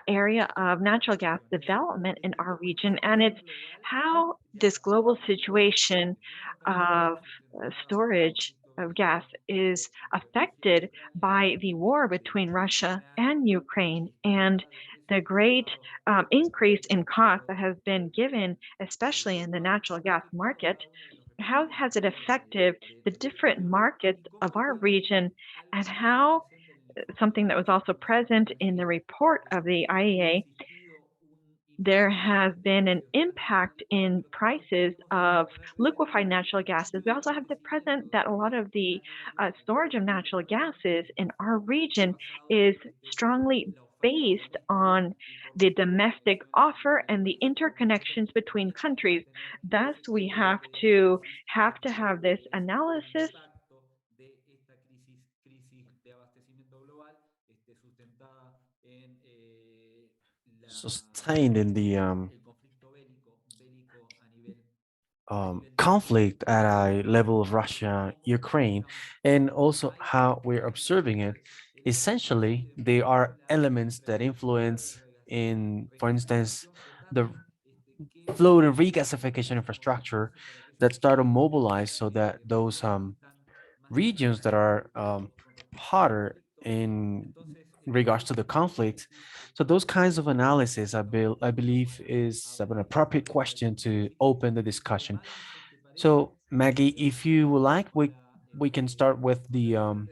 area of natural gas development in our region. And it's how this global situation of storage of gas is affected by the war between Russia and Ukraine and the great increase in cost that has been given, especially in the natural gas market. How has it affected the different markets of our region, and how something that was also present in the report of the IEA, there has been an impact in prices of liquefied natural gases. We also have the present that a lot of the storage of natural gases in our region is strongly based on the domestic offer and the interconnections between countries. Thus, we have to have this analysis sustained in the conflict at a level of Russia, Ukraine, and also how we're observing it. Essentially, they are elements that influence in, for instance, the float and regasification infrastructure that start to mobilize so that those regions that are hotter in regards to the conflict. So those kinds of analysis, I believe, is an appropriate question to open the discussion. So Maggie, if you would like, we can start with the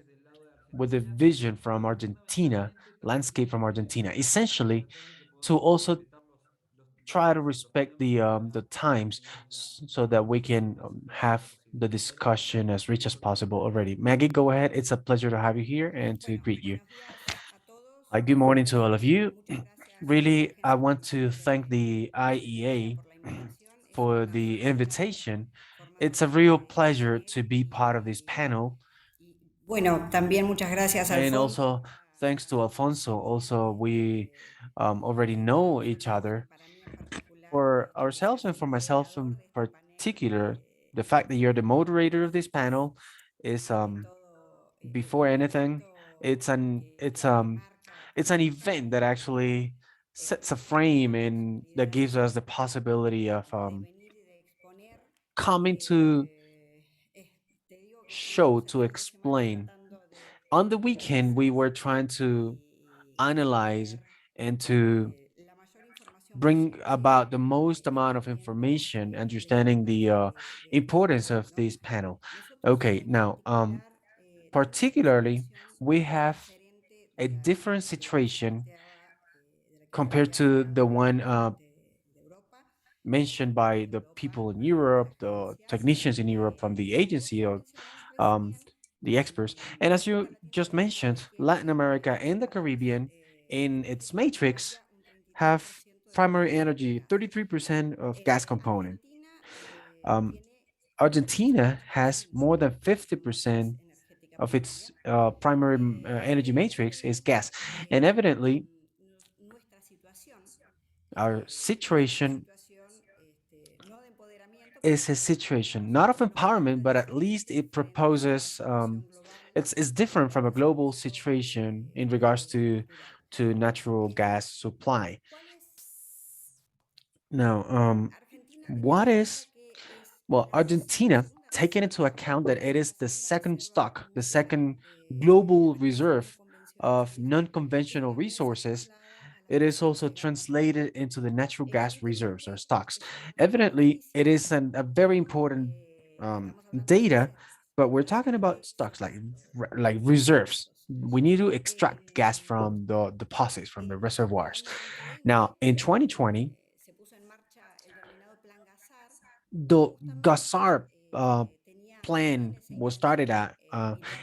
vision from Argentina, landscape from Argentina, essentially to also try to respect the times so that we can have the discussion as rich as possible already. Maggie, go ahead. It's a pleasure to have you here and to greet you. Good morning to all of you. Really, I want to thank the IEA for the invitation. It's a real pleasure to be part of this panel. Bueno, también muchas gracias, And Alfonso. also, thanks to Alfonso, also we already know each other. For ourselves and for myself in particular, the fact that you're the moderator of this panel is before anything, it's an event that actually sets a frame and that gives us the possibility of coming to show to explain. On the weekend, we were trying to analyze and to bring about the most amount of information, understanding the importance of this panel. Okay, now, particularly, we have a different situation compared to the one mentioned by the people in Europe, the technicians in Europe from the agency of um, the experts. And as you just mentioned, Latin America and the Caribbean in its matrix have primary energy, 33% of gas component. Um, Argentina has more than 50% of its primary energy matrix is gas. And evidently, our situation is a situation not of empowerment, but at least it proposes it's different from a global situation in regards to natural gas supply. Now, what is well, Argentina, taking into account that it is the second stock, the second global reserve of non-conventional resources, it is also translated into the natural gas reserves or stocks. Evidently, it is a very important data, but we're talking about stocks like reserves. We need to extract gas from the deposits, from the reservoirs. Now, in 2020, the GASAR plan was started at,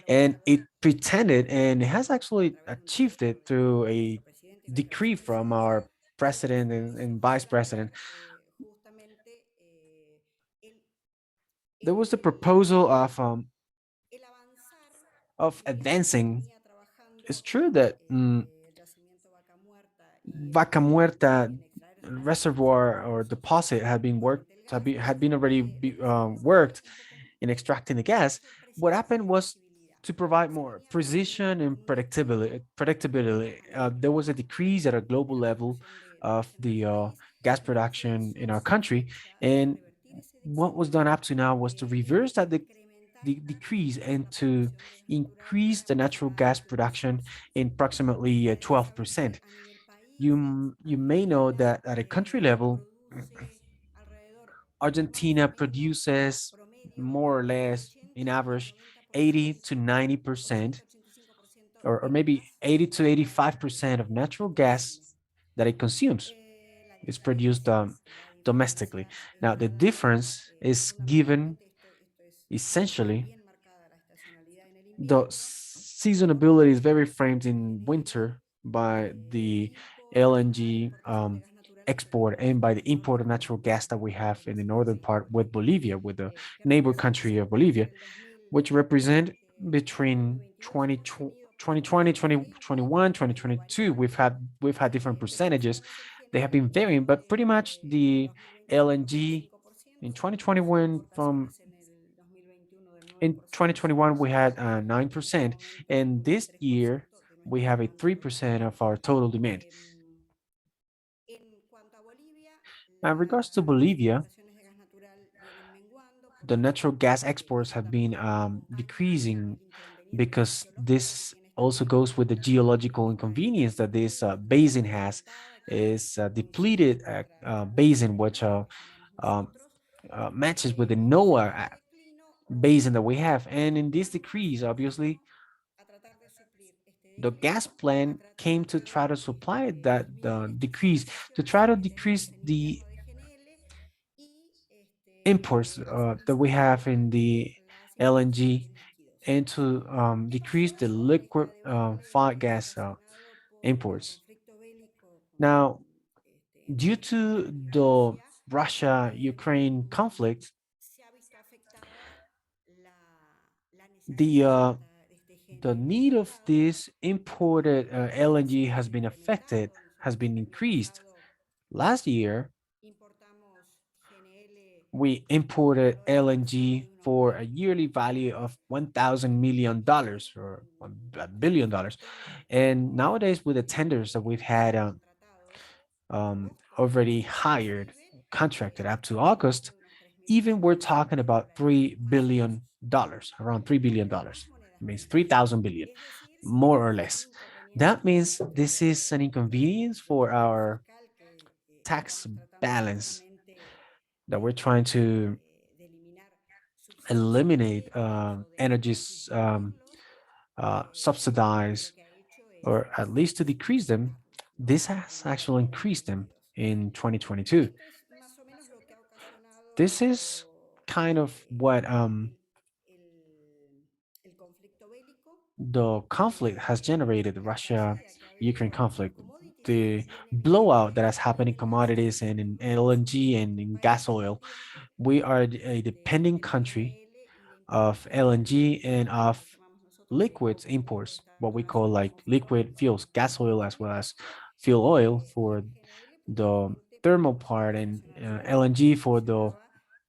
and it pretended and it has actually achieved it through a decree from our president and vice president. There was the proposal of advancing. It's true that Vaca Muerta reservoir or deposit had been already worked in extracting the gas. What happened was to provide more precision and predictability. There was a decrease at a global level of the gas production in our country, and what was done up to now was to reverse that the decrease and to increase the natural gas production in approximately 12%. You may know that at a country level, Argentina produces more or less in average 80 to 90%, or maybe 80 to 85% of natural gas that it consumes is produced domestically. Now, the difference is given essentially the seasonability is very framed in winter by the LNG export and by the import of natural gas that we have in the northern part with Bolivia, with the neighbor country of Bolivia, which represent between 2020, 2021, 2022. We've had different percentages. They have been varying, but pretty much the LNG in 2021 in 2021 we had 9%, and this year we have a 3% of our total demand. Now, in regards to Bolivia, the natural gas exports have been decreasing because this also goes with the geological inconvenience that this basin has. Is a depleted basin which matches with the NOAA basin that we have. And in this decrease, obviously, the gas plant came to try to supply that decrease, to try to decrease the imports that we have in the LNG and to decrease the liquid gas imports. Now, due to the Russia-Ukraine conflict, the need of this imported LNG has been affected, has been increased. Last year, we imported LNG for a yearly value of $1,000 million or $1 billion. And nowadays, with the tenders that we've had already hired, contracted up to August, even we're talking about $3 billion, around $3 billion. It means 3,000 billion, more or less. That means this is an inconvenience for our tax balance that we're trying to eliminate energies subsidize or at least to decrease them. This has actually increased them in 2022. This is kind of what the conflict has generated, the Russia-Ukraine conflict, the blowout that has happened in commodities and in LNG and in gas oil. We are a dependent country of LNG and of liquids imports, what we call like liquid fuels, gas oil as well as fuel oil for the thermal part and LNG for the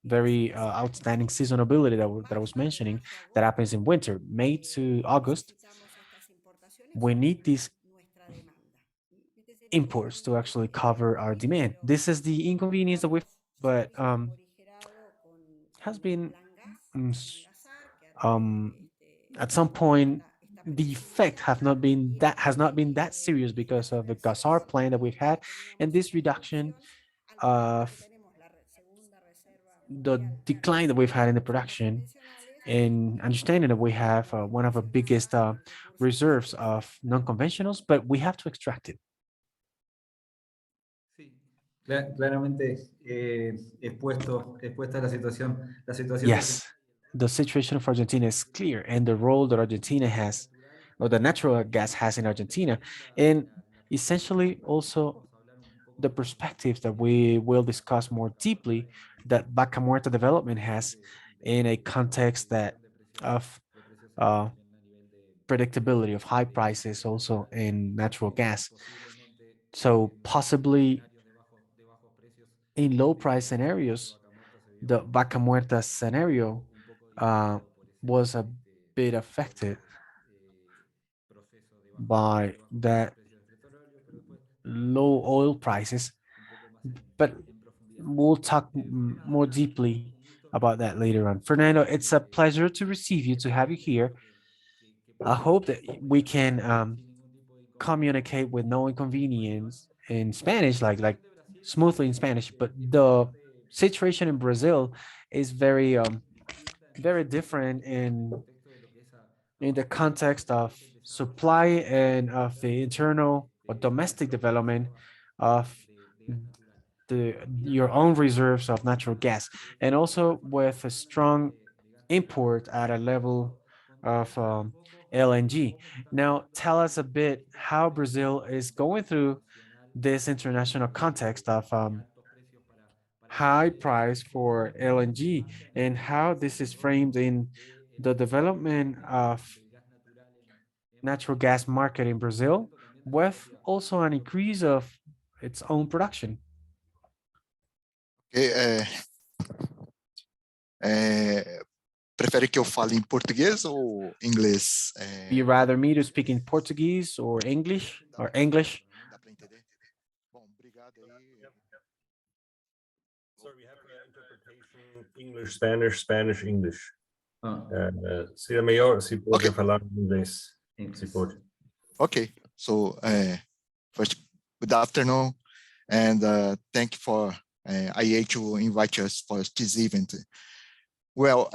very outstanding seasonability that I was mentioning that happens in winter, May to August. We need these imports to actually cover our demand. This is the inconvenience that we've, but has been at some point the effect has not been that serious because of the GASAR plan that we've had and this reduction of the decline that we've had in the production and understanding that we have one of the biggest reserves of non-conventionals, but we have to extract it. Claramente expuesta la situación. Yes, the situation of Argentina is clear, and the role that Argentina has, or the natural gas has in Argentina, and essentially also the perspectives that we will discuss more deeply that Vaca Muerta development has in a context that of predictability of high prices also in natural gas. So possibly in low price scenarios, the Vaca Muerta scenario was a bit affected by that low oil prices, but we'll talk more deeply about that later on. Fernando, it's a pleasure to receive you, to have you here. I hope that we can communicate with no inconvenience in Spanish, like smoothly in Spanish. But the situation in Brazil is very very different in the context of supply and of the internal or domestic development of your own reserves of natural gas, and also with a strong import at a level of LNG. Now, tell us a bit how Brazil is going through this international context of high price for LNG and how this is framed in the development of natural gas market in Brazil, with also an increase of its own production. Prefere que eu fale em português ou inglês? Do you rather me to speak in Portuguese or English or English? Dá para entender? Bom, obrigado aí. So we have interpretation English, Spanish, Spanish, English. Se é melhor se pode falar em inglês. Se pode. Okay, so first, good afternoon, and thank you for IEA to invite us for this event. Well,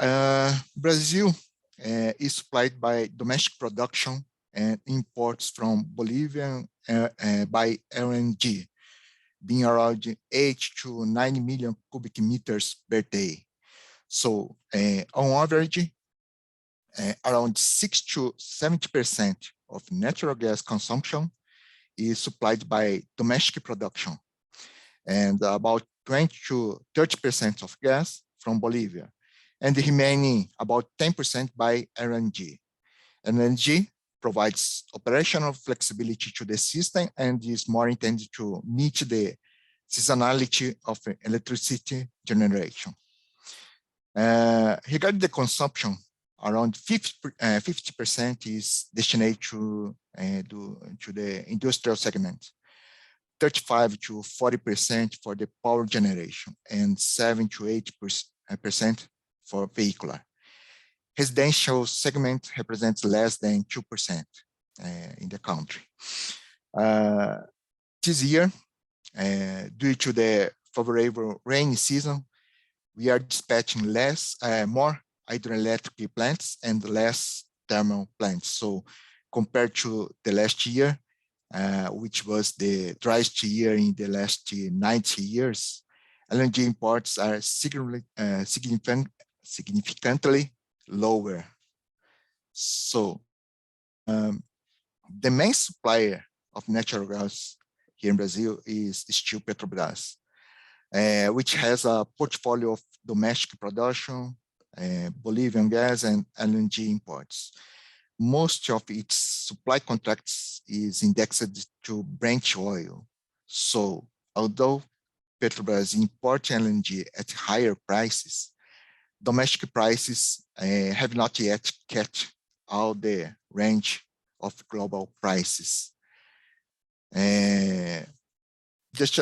Brazil is supplied by domestic production and imports from Bolivia by LNG, being around 8 to 9 million cubic meters per day. So on average, around 6 to 70% of natural gas consumption is supplied by domestic production, and about 20 to 30% of gas from Bolivia, and the remaining about 10% by LNG. LNG provides operational flexibility to the system and is more intended to meet the seasonality of electricity generation. Regarding the consumption, around 50% is destined to the industrial segment. 35 to 40% for the power generation and 7 to 8% for vehicular. Residential segment represents less than 2% in the country. This year, due to the favorable rainy season, we are dispatching more hydroelectric plants and less thermal plants. So compared to the last year, which was the driest year in the last 90 years, LNG imports are significantly lower. So the main supplier of natural gas here in Brazil is still Petrobras, which has a portfolio of domestic production, Bolivian gas, and LNG imports. Most of its supply contracts is indexed to Brent oil. So although Petrobras imports LNG at higher prices, domestic prices have not yet kept all the range of global prices. Just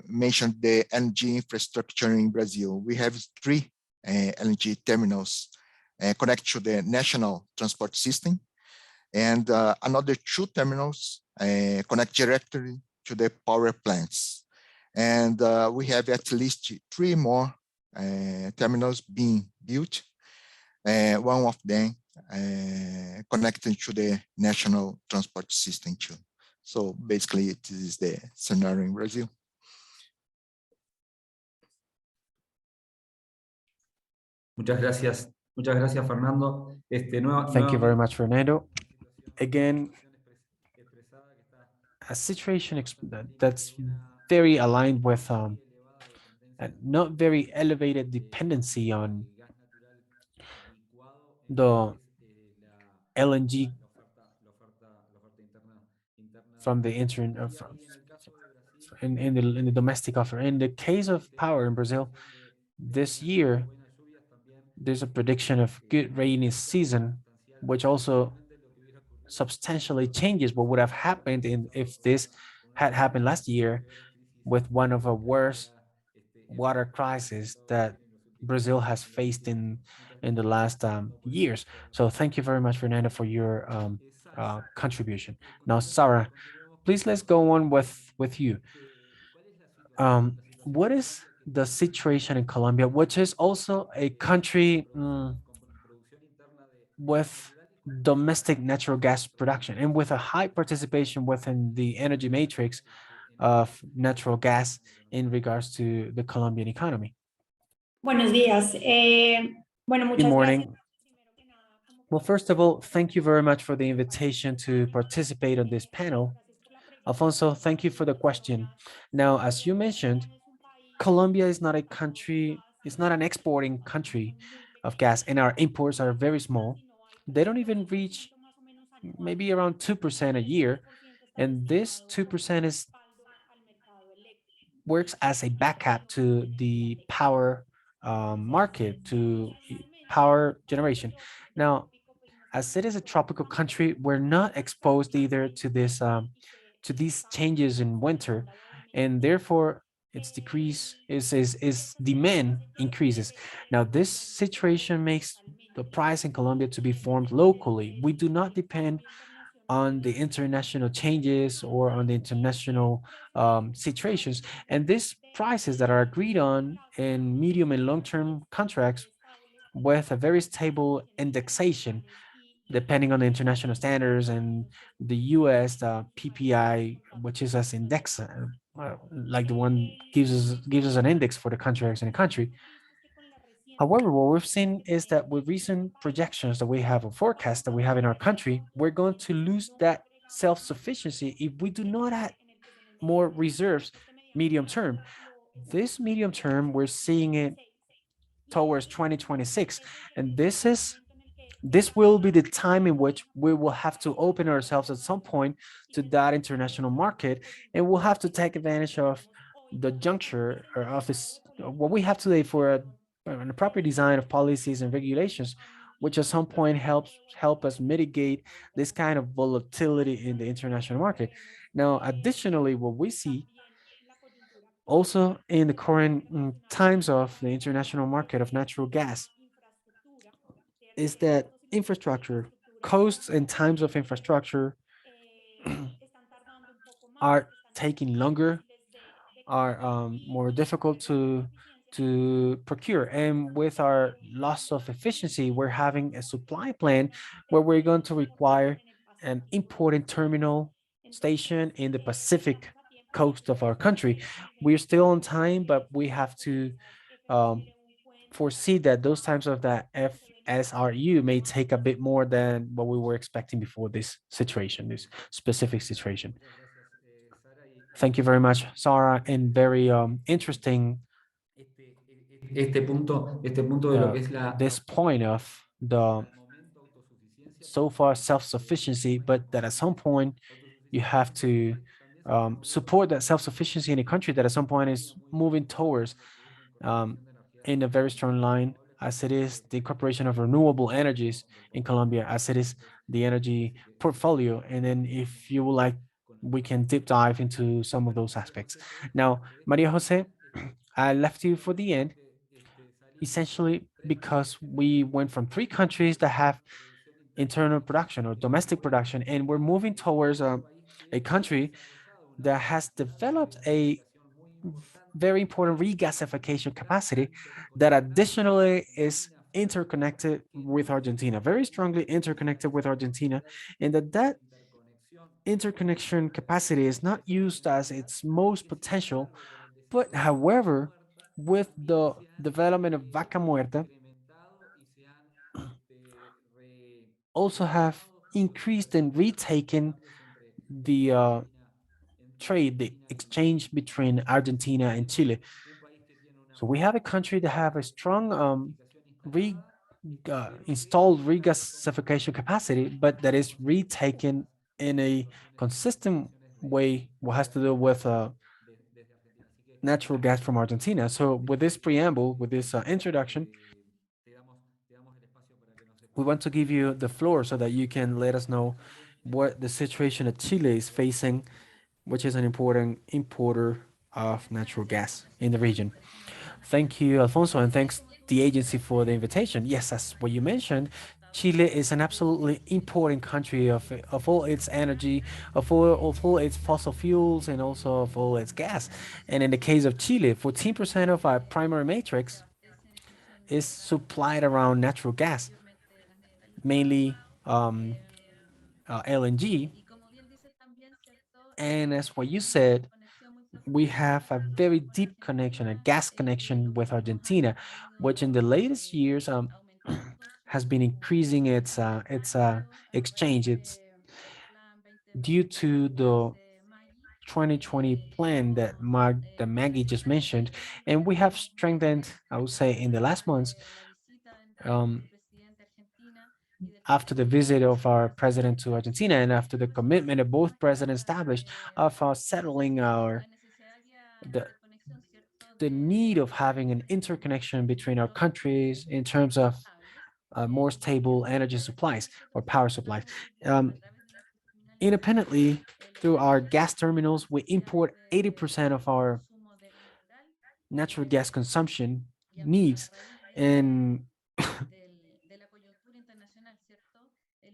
mentioned the LNG infrastructure in Brazil. We have 3 LNG terminals connected to the national transport system, and another 2 terminals connect directly to the power plants. And we have at least 3 more terminals being built, one of them connected to the national transport system too. So basically, it is the scenario in Brazil. Muchas gracias, Fernando. Thank you very much, Fernando. Again, a situation that's very aligned with a not very elevated dependency on the LNG from the in the domestic offer. In the case of power in Brazil, this year there's a prediction of good rainy season, which also substantially changes what would have happened if this had happened last year with one of the worst water crises that Brazil has faced in the last years. So thank you very much, Fernando, for your contribution. Now, Sarah, please let's go on with you. What is the situation in Colombia, which is also a country with domestic natural gas production and with a high participation within the energy matrix of natural gas in regards to the Colombian economy? Buenos días. Good morning. Well, first of all, thank you very much for the invitation to participate on this panel. Alfonso, thank you for the question. Now, as you mentioned, Colombia is not a country, it's not an exporting country of gas, and our imports are very small. They don't even reach maybe around 2% a year. And this 2% works as a backup to the power market, to power generation. Now, as it is a tropical country, we're not exposed either to this to these changes in winter, and therefore its decrease is demand increases. Now, this situation makes the price in Colombia to be formed locally. We do not depend on the international changes or on the international situations. And these prices that are agreed on in medium and long-term contracts with a very stable indexation, depending on the international standards and the US PPI, which is as index, like the one gives us an index for the contracts in a country. However, what we've seen is that with recent projections that we have, or forecasts that we have in our country, we're going to lose that self-sufficiency if we do not add more reserves medium term. This medium term, we're seeing it towards 2026, and this will be the time in which we will have to open ourselves at some point to that international market, and we'll have to take advantage of the juncture or of this what we have today for a proper design of policies and regulations. which at some point help us mitigate this kind of volatility in the international market. Now, additionally, what we see also in the current times of the international market of natural gas is that infrastructure, costs and times of infrastructure are taking longer, are more difficult to procure. And with our loss of efficiency, we're having a supply plan where we're going to require an important terminal station in the Pacific coast of our country. We're still on time, but we have to um, foresee that those times of the FSRU may take a bit more than what we were expecting before this situation, this specific situation. Thank you very much, Sarah, and very interesting este punto de lo que es this point of the so far self-sufficiency, but that at some point you have to support that self-sufficiency in a country that at some point is moving towards um, in a very strong line, as it is the incorporation of renewable energies in Colombia, as it is the energy portfolio. And then if you would like, we can deep dive into some of those aspects. Now, Maria Jose, I left you for the end, essentially because we went from 3 countries that have internal production or domestic production, and we're moving towards a country that has developed a very important regasification capacity that additionally is interconnected with Argentina, very strongly interconnected with Argentina, and that interconnection capacity is not used as its most potential, but however, with the development of Vaca Muerta, also have increased and retaken the trade, the exchange between Argentina and Chile. So we have a country that have a strong installed regasification capacity, but that is retaken in a consistent way, what has to do with natural gas from Argentina. So with this preamble, with this introduction, we want to give you the floor so that you can let us know what the situation that Chile is facing, which is an important importer of natural gas in the region. Thank you, Alfonso, and thanks the agency for the invitation. Yes, as what you mentioned, Chile is an absolutely important country of all its energy, of all its fossil fuels, and also of all its gas. And in the case of Chile, 14% of our primary matrix is supplied around natural gas, mainly LNG. And as what you said, we have a very deep connection, a gas connection with Argentina, which in the latest years has been increasing its exchange. It's due to the 2020 plan that Maggie just mentioned, and we have strengthened, I would say, in the last months, um, after the visit of our president to Argentina and after the commitment of both presidents established of settling the the need of having an interconnection between our countries in terms of more stable energy supplies or power supplies. Independently, through our gas terminals, we import 80% of our natural gas consumption needs. And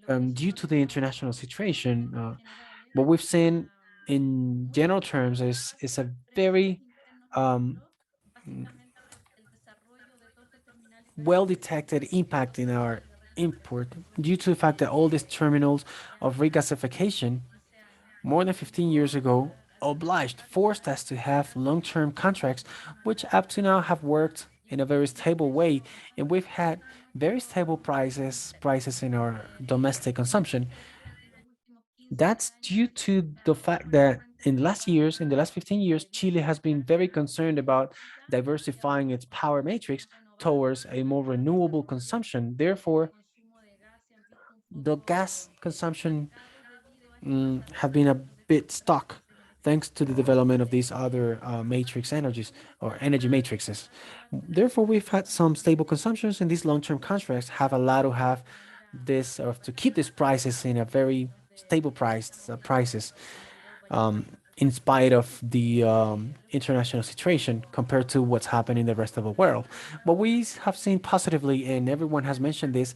due to the international situation, what we've seen in general terms is a very well detected impact in our import due to the fact that all these terminals of regasification more than 15 years ago forced us to have long-term contracts, which up to now have worked in a very stable way. And we've had very stable prices in our domestic consumption. That's due to the fact that in the last 15 years, Chile has been very concerned about diversifying its power matrix towards a more renewable consumption. Therefore, the gas consumption have been a bit stuck thanks to the development of these other matrix energies or energy matrices. Therefore, we've had some stable consumptions, and these long-term contracts have allowed to have this or to keep these prices in a very stable prices in spite of the international situation compared to what's happening in the rest of the world. What we have seen positively, and everyone has mentioned this,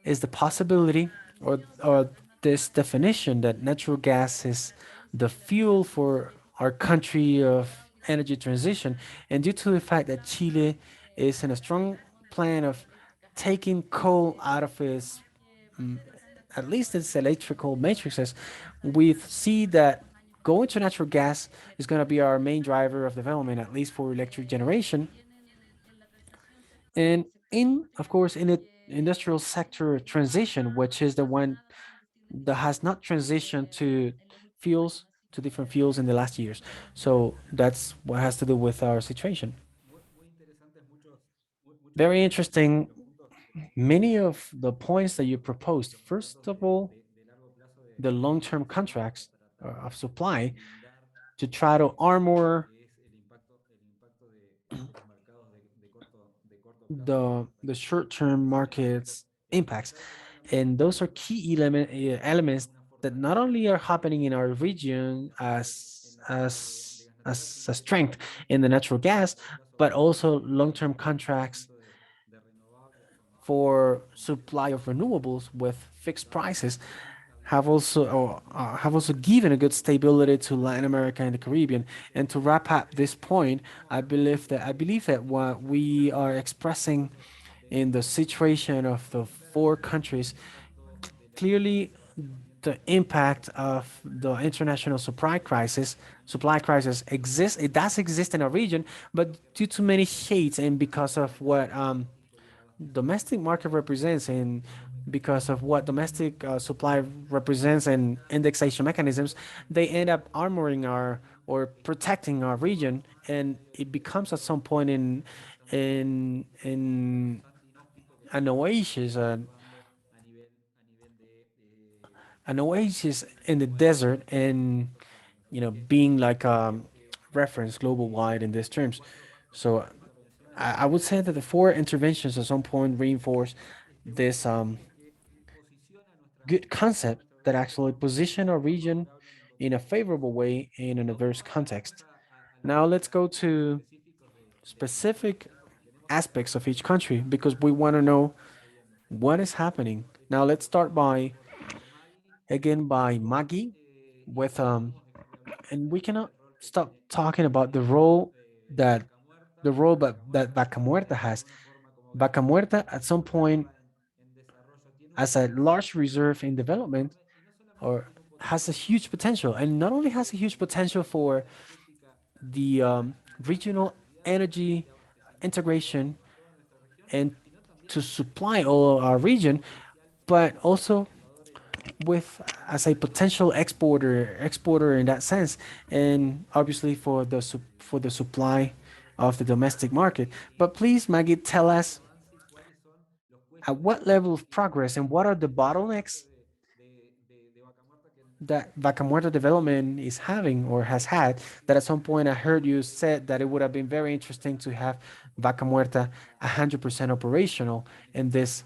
is the possibility or this definition that natural gas is the fuel for our country of energy transition. And due to the fact that Chile is in a strong plan of taking coal out of its at least its electrical matrices, we see that going to natural gas is going to be our main driver of development, at least for electric generation. And of course, in the industrial sector transition, which is the one that has not transitioned to fuels, to different fuels in the last years. So that's what has to do with our situation. Very interesting. Many of the points that you proposed, first of all, the long-term contracts of supply to try to armor the short-term markets impacts. And those are key elements that not only are happening in our region as a strength in the natural gas, but also long-term contracts for supply of renewables with fixed prices have also given a good stability to Latin America and the Caribbean. And to wrap up this point, I believe that what we are expressing in the situation of the four countries, clearly the impact of the international supply crisis exists. It does exist in our region, but due to many shades and because of what domestic market represents and because of what domestic supply represents and indexation mechanisms, they end up armoring or protecting our region, and it becomes at some point in an oasis, an oasis in the desert, and being like a reference global wide in these terms. So I would say that the four interventions at some point reinforce this good concept that actually position our region in a favorable way in a diverse context. Now let's go to specific aspects of each country because we want to know what is happening. Now let's start by Maggie with and we cannot stop talking about the role that Vaca Muerta has. Vaca Muerta at some point as a large reserve in development or has a huge potential, and not only has a huge potential for the regional energy integration and to supply all our region, but also with as a potential exporter in that sense, and obviously for the supply of the domestic market. But please, Maggie, tell us at what level of progress and what are the bottlenecks that Vaca Muerta development is having or has had, that at some point I heard you said that it would have been very interesting to have Vaca Muerta 100% operational in this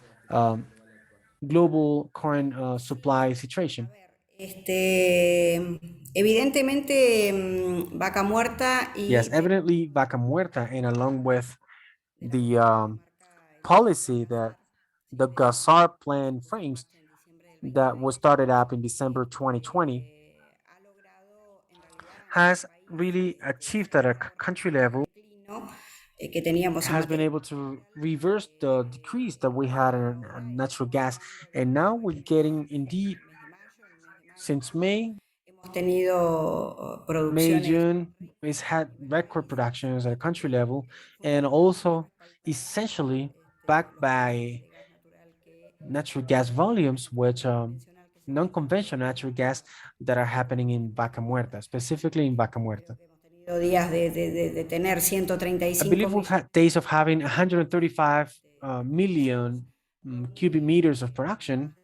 global current supply situation. Evidentemente, Vaca Muerta y Yes, evidently Vaca Muerta, and along with the policy that the GASAR plan frames that was started up in December 2020 has really achieved at a country level, que teníamos has been able to reverse the decrease that we had in natural gas. And now we're getting indeed, since May, June, it's had record productions at a country level, and also essentially backed by natural gas volumes, which non-conventional natural gas that are happening in Vaca Muerta, specifically in Vaca Muerta. I believe we've had days of having 135 million cubic meters of production,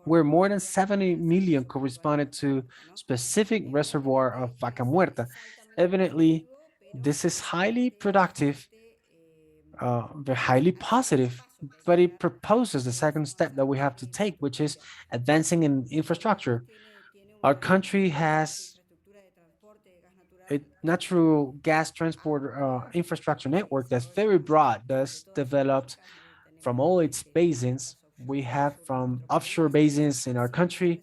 where more than 70 million corresponded to specific reservoir of Vaca Muerta. Evidently, this is highly productive, very highly positive, but it proposes the second step that we have to take, which is advancing in infrastructure. Our country has a natural gas transport infrastructure network that's very broad, that's developed from all its basins. We have from offshore basins in our country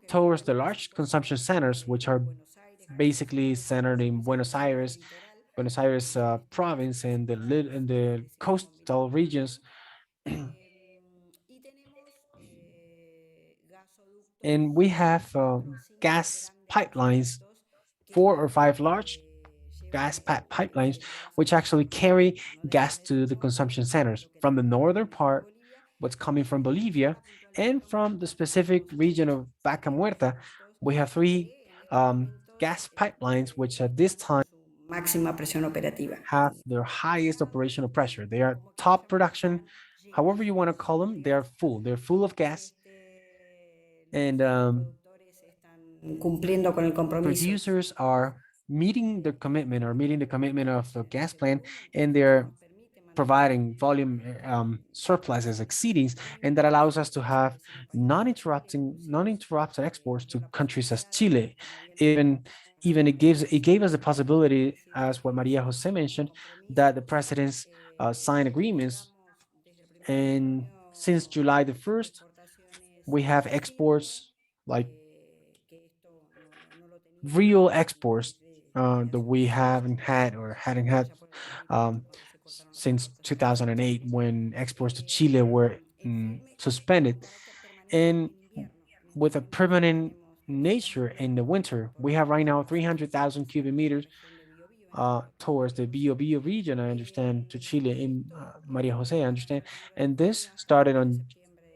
towards the large consumption centers, which are basically centered in Buenos Aires province and the coastal regions. And we have gas pipelines, 4 or 5 large pipelines, which actually carry gas to the consumption centers from the northern part, what's coming from Bolivia, and from the specific region of Vaca Muerta. We have 3 gas pipelines, which at this time máxima presión operativa. have their highest operational pressure. They are top production, however you want to call them, they are full. They're full of gas. And Cumpliendo con el compromiso. producers are meeting the commitment of the gas plant, and they're providing volume surpluses, exceedings, and that allows us to have non-interrupted exports to countries as Chile. Even it gave us the possibility, as what Maria Jose mentioned, that the presidents sign agreements, and since July the 1st, we have exports like real exports that we hadn't had since 2008, when exports to Chile were suspended. And with a permanent nature in the winter, we have right now 300,000 cubic meters towards the Bio region, I understand, to Chile, in Maria Jose, I understand. And this started on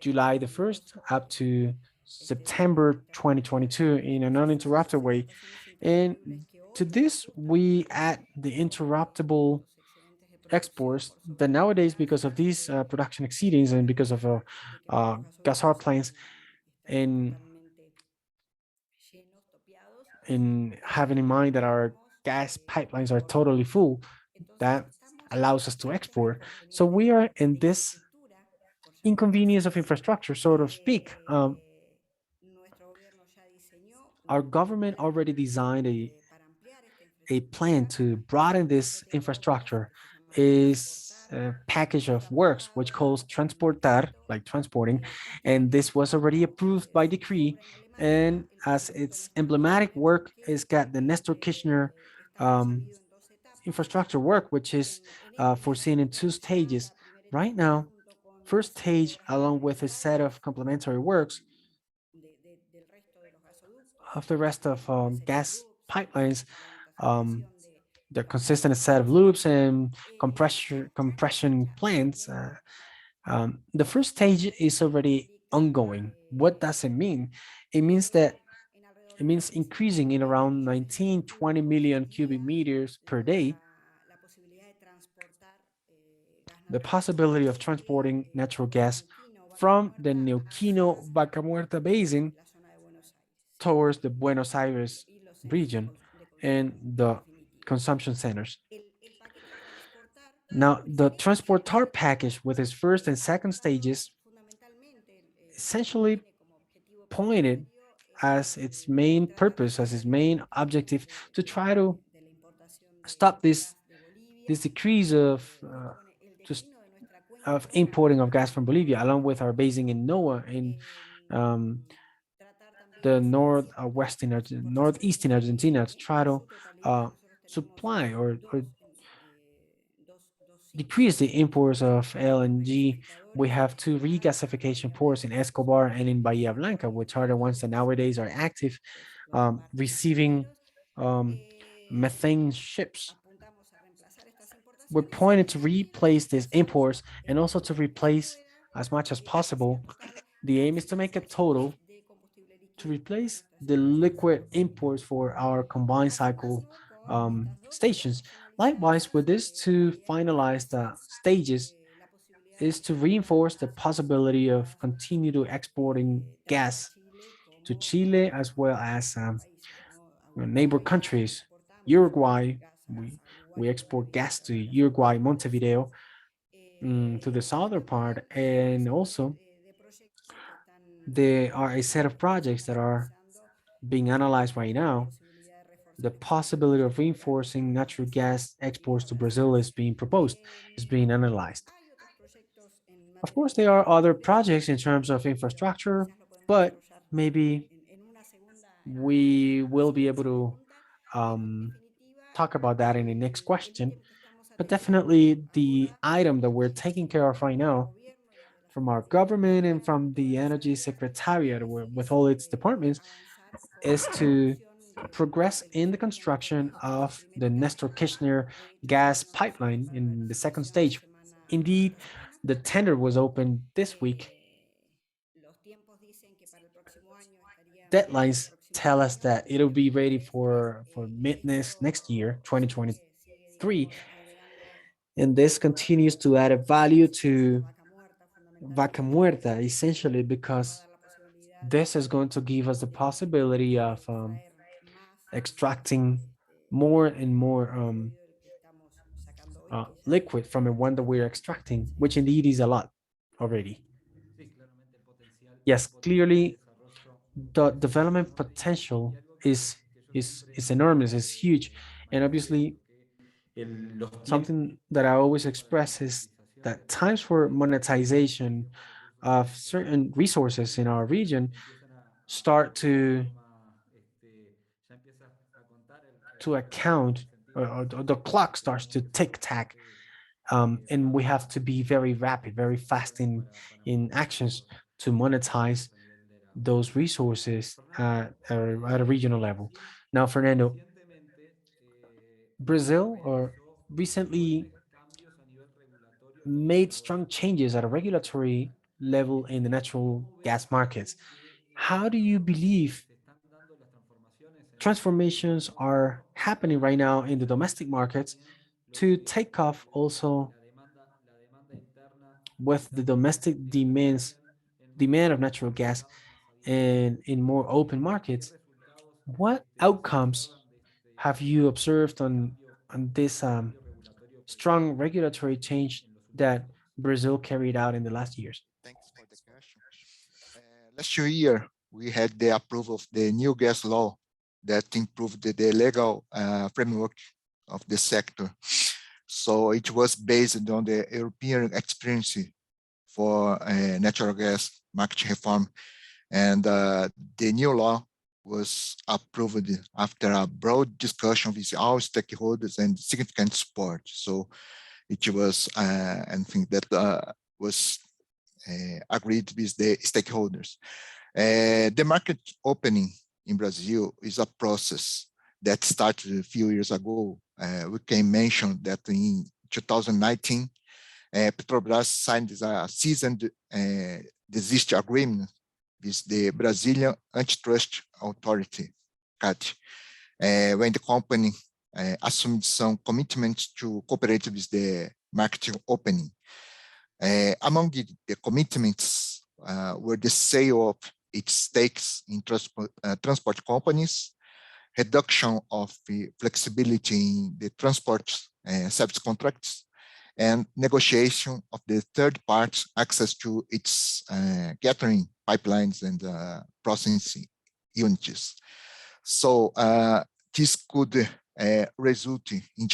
July the 1st up to September 2022 in an uninterrupted way. And to this, we add the interruptible exports that nowadays, because of these production exceedings and because of gas plants, and in having in mind that our gas pipelines are totally full, that allows us to export. So we are in this inconvenience of infrastructure, so to speak. Our government already designed a plan to broaden this infrastructure. Is a package of works which calls transportar, like transporting, and this was already approved by decree. And as its emblematic work is got the Nestor Kirchner infrastructure work, which is foreseen in 2 stages. Right now, first stage, along with a set of complementary works of the rest of gas pipelines, they're consistent set of loops and compression plants. The first stage is already ongoing. What does it mean? It means increasing in around 19-20 million cubic meters per day the possibility of transporting natural gas from the Neuquino Vaca Muerta Basin towards the Buenos Aires region and the consumption centers. Now, the transportar package with its first and second stages essentially pointed as its main purpose, as its main objective, to try to stop this decrease of importing of gas from Bolivia, along with our basin in NOAA in the northeastern Argentina, to try to supply or decrease the imports of LNG. We have 2 regasification ports in Escobar and in Bahia Blanca, which are the ones that nowadays are active, receiving methane ships. We're pointed to replace these imports and also to replace as much as possible. The aim is to make a total to replace the liquid imports for our combined cycle stations. Likewise, with this, to finalize the stages, is to reinforce the possibility of continue to exporting gas to Chile as well as neighbor countries. Uruguay, we export gas to Uruguay, Montevideo, to the southern part, and also there are a set of projects that are being analyzed right now. The possibility of reinforcing natural gas exports to Brazil is being proposed, is being analyzed. Of course, there are other projects in terms of infrastructure, but maybe we will be able to talk about that in the next question. But definitely the item that we're taking care of right now from our government and from the Energy Secretariat with all its departments is to progress in the construction of the Nestor Kirchner gas pipeline in the second stage. Indeed, the tender was opened this week. Deadlines tell us that it'll be ready for mid next year, 2023. And this continues to add a value to Vaca Muerta, essentially because this is going to give us the possibility of extracting more and more liquid from the one that we're extracting, which indeed is a lot already. Yes, clearly the development potential is enormous, is huge, and obviously something that I always express is that times for monetization of certain resources in our region start to account, or the clock starts to tick tack, and we have to be very rapid, very fast in actions to monetize those resources at a regional level. Now, Fernando, Brazil recently made strong changes at a regulatory level in the natural gas markets. How do you believe transformations are happening right now in the domestic markets to take off also with the domestic demand of natural gas and in more open markets? What outcomes have you observed on this strong regulatory change that Brazil carried out in the last years? Thanks for the question. Last year, we had the approval of the new gas law that improved the legal framework of the sector. So it was based on the European experience for natural gas market reform. And the new law was approved after a broad discussion with all stakeholders and significant support. So it was, I think that was agreed with the stakeholders. The market opening in Brazil is a process that started a few years ago. We can mention that in 2019, Petrobras signed a cease and desist agreement with the Brazilian Antitrust Authority, CAT, when the company assumed some commitments to cooperate with the market opening. Among the commitments were the sale of its stakes in transport companies, reduction of the flexibility in the transport service contracts, and negotiation of the third part access to its gathering pipelines and processing units. So this could result in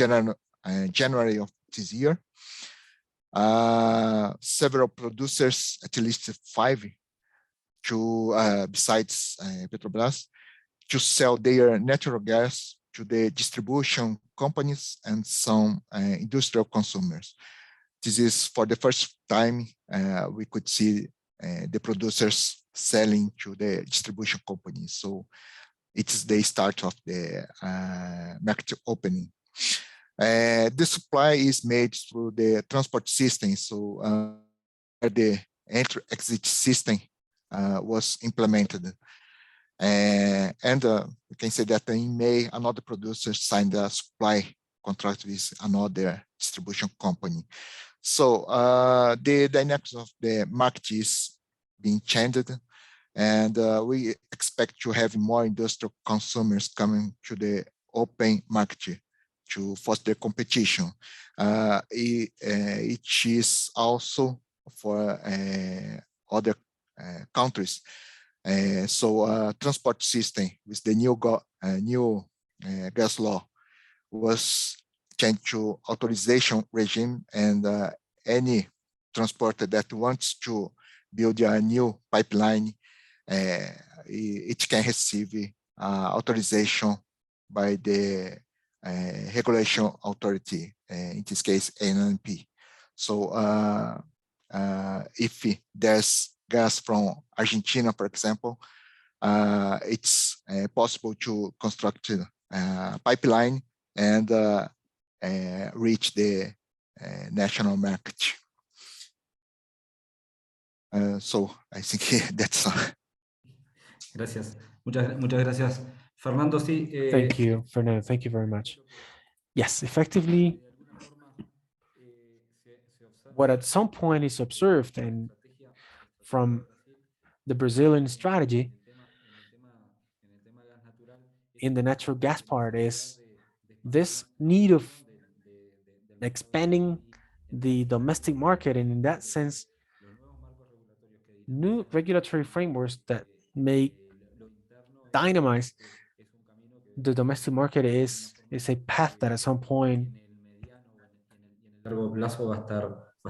January of this year. Several producers, at least 5, besides Petrobras, to sell their natural gas to the distribution companies and some industrial consumers. This is for the first time we could see the producers selling to the distribution companies. So it's the start of the market opening. The supply is made through the transport system. So the entry-exit system was implemented. And we can say that in May, another producer signed a supply contract with another distribution company. So the dynamics of the market is being changed, and we expect to have more industrial consumers coming to the open market to foster competition. It is also for other countries. So transport system with the new gas law was changed to authorization regime, and any transporter that wants to build a new pipeline, it can receive authorization by the regulation authority, in this case, ANP. So if there's gas from Argentina, for example, it's possible to construct a pipeline and reach the national market. So I think that's all. Gracias. Muchas gracias. Fernando, sí. Thank you, Fernando. Thank you very much. Yes, effectively, what at some point is observed and from the Brazilian strategy in the natural gas part is this need of expanding the domestic market, and in that sense, new regulatory frameworks that may dynamize the domestic market is a path that at some point,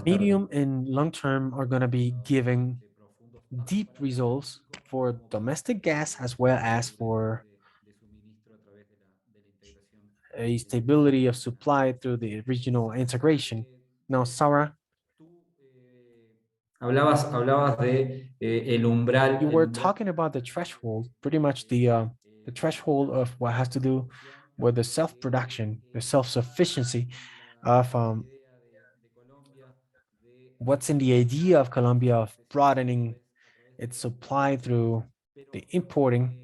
medium and long term, are going to be giving deep results for domestic gas as well as for a stability of supply through the regional integration. Now, Sarah, Hablabas de el umbral. you were talking about the threshold, pretty much the threshold of what has to do with the self-production, the self-sufficiency of what's in the idea of Colombia of broadening its supply through the importing.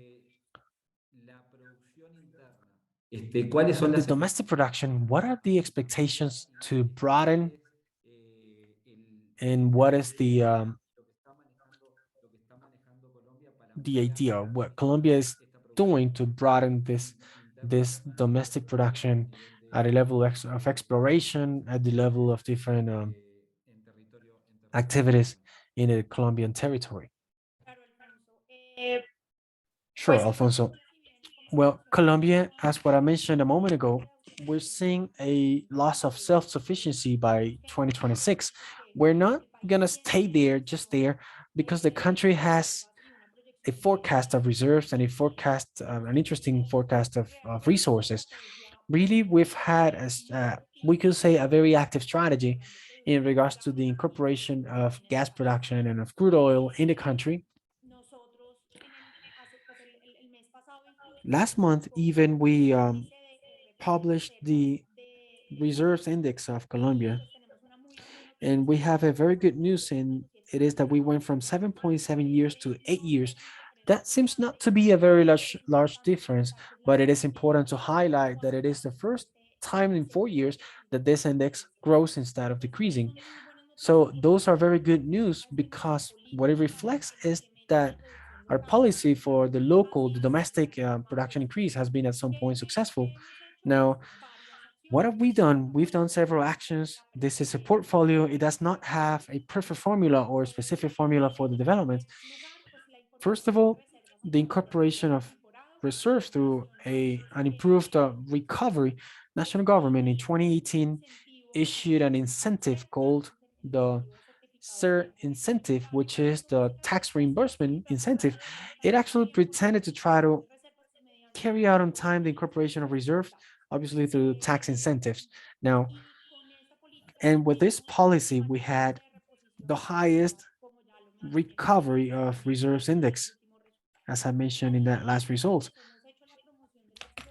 From the domestic production, what are the expectations to broaden, and what is the idea of what Colombia is doing to broaden this domestic production at a level of exploration, at the level of different activities in the Colombian territory? Sure, Alfonso. Well, Colombia, as what I mentioned a moment ago, we're seeing a loss of self-sufficiency by 2026. We're not going to stay there, just there, because the country has a forecast of reserves and a forecast, an interesting forecast of resources. Really, we've had, we could say, a very active strategy in regards to the incorporation of gas production and of crude oil in the country. Last month, even we published the reserves index of Colombia, and we have a very good news, and it is that we went from 7.7 years to 8 years. That seems not to be a very large difference, but it is important to highlight that it is the first time in 4 years that this index grows instead of decreasing. So those are very good news, because what it reflects is that our policy for the domestic production increase has been at some point successful. Now, what have we done? We've done several actions. This is a portfolio. It does not have a perfect formula or a specific formula for the development. First of all, the incorporation of reserves through an improved recovery. National government in 2018 issued an incentive called the SER incentive, which is the tax reimbursement incentive. It actually pretended to try to carry out on time the incorporation of reserves, obviously through tax incentives. Now, and with this policy, we had the highest recovery of reserves index, as I mentioned in that last result.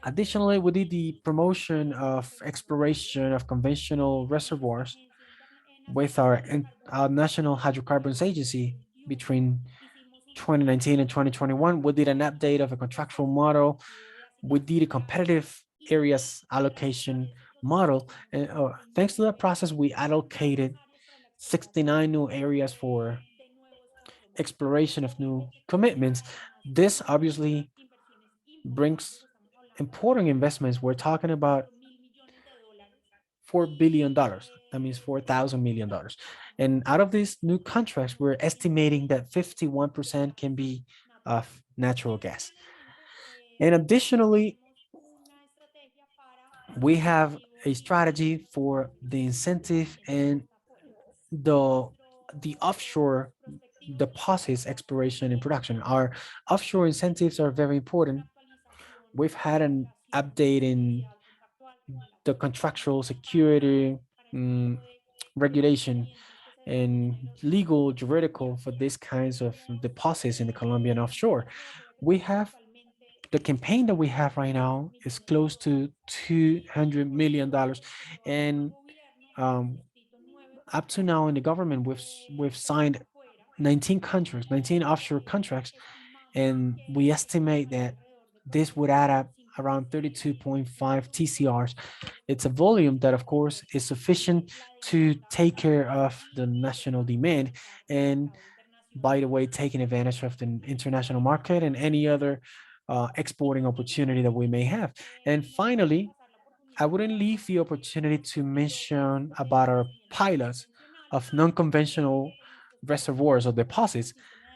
Additionally, we did the promotion of exploration of conventional reservoirs with our National Hydrocarbons Agency between 2019 and 2021. We did an update of a contractual model. We did a competitive areas allocation model. And thanks to that process, we allocated 69 new areas for exploration of new commitments. This obviously brings important investments. We're talking about $4 billion. That means $4,000 million. And out of these new contracts, we're estimating that 51% can be of natural gas. And additionally, we have a strategy for the incentive and the offshore deposits exploration and production. Our offshore incentives are very important. We've had an update in the contractual security regulation and legal juridical for these kinds of deposits in the Colombian offshore. We have the campaign that we have right now is close to $200 million, and up to now in the government, we've signed 19 contracts, 19 offshore contracts, and we estimate that this would add up around 32.5 TCRs. It's a volume that, of course, is sufficient to take care of the national demand. And by the way, taking advantage of the international market and any other exporting opportunity that we may have. And finally, I wouldn't leave the opportunity to mention about our pilots of non-conventional reservoirs or deposits.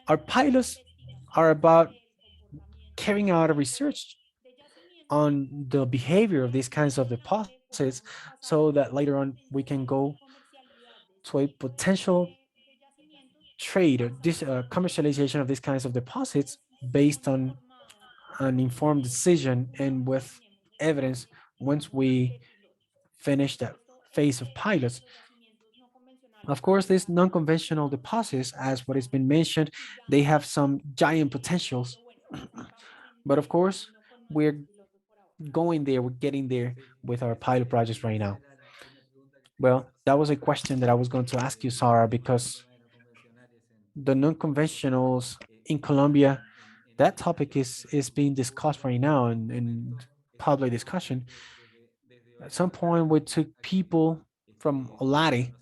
Our pilots are about carrying out a research on the behavior of these kinds of deposits so that later on we can go to a potential trade or this commercialization of these kinds of deposits based on an informed decision and with evidence once we finish that phase of pilots. Of course, these non-conventional deposits, as what has been mentioned, they have some giant potentials. But of course, we're going there, we're getting there with our pilot projects right now. Well, that was a question that I was going to ask you, Sarah, because the non-conventionals in Colombia, that topic is being discussed right now in public discussion. At some point, we took people from Olari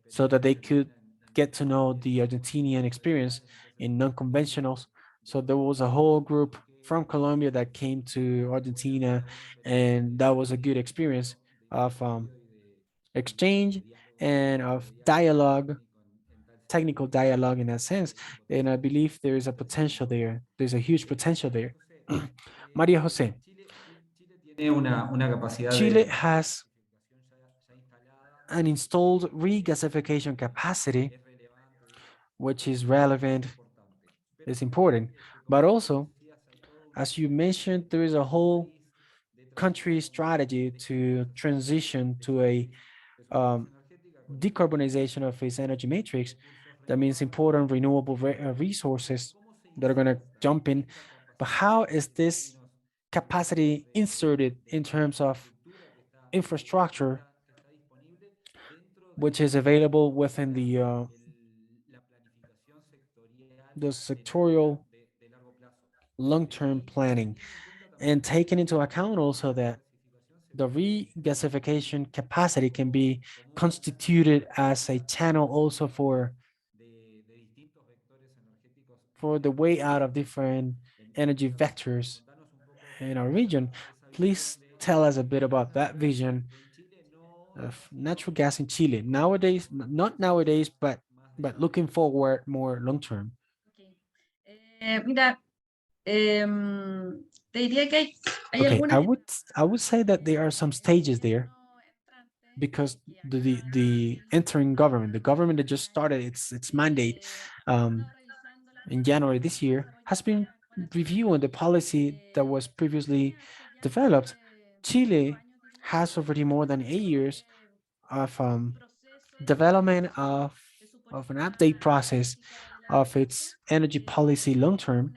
so that they could get to know the Argentinian experience in non-conventionals. So there was a whole group from Colombia that came to Argentina, and that was a good experience of exchange and of dialogue, technical dialogue in that sense. And I believe there is a potential there. There's a huge potential there. Maria Jose, Chile has an installed regasification capacity, which is relevant, is important. But also, as you mentioned, there is a whole country strategy to transition to a decarbonization of its energy matrix. That means important renewable resources that are going to jump in. But how is this capacity inserted in terms of infrastructure, which is available within the sectorial long-term planning, and taking into account also that the regasification capacity can be constituted as a channel also for the way out of different energy vectors in our region. Please tell us a bit about that vision of natural gas in Chile nowadays, not nowadays, but looking forward more long term. Mira, te diría que hay Okay, algunas. I would say that there are some stages there because the entering government, the government that just started its mandate in January this year, has been reviewing the policy that was previously developed. Chile has already more than 8 years of development of an update process of its energy policy long term.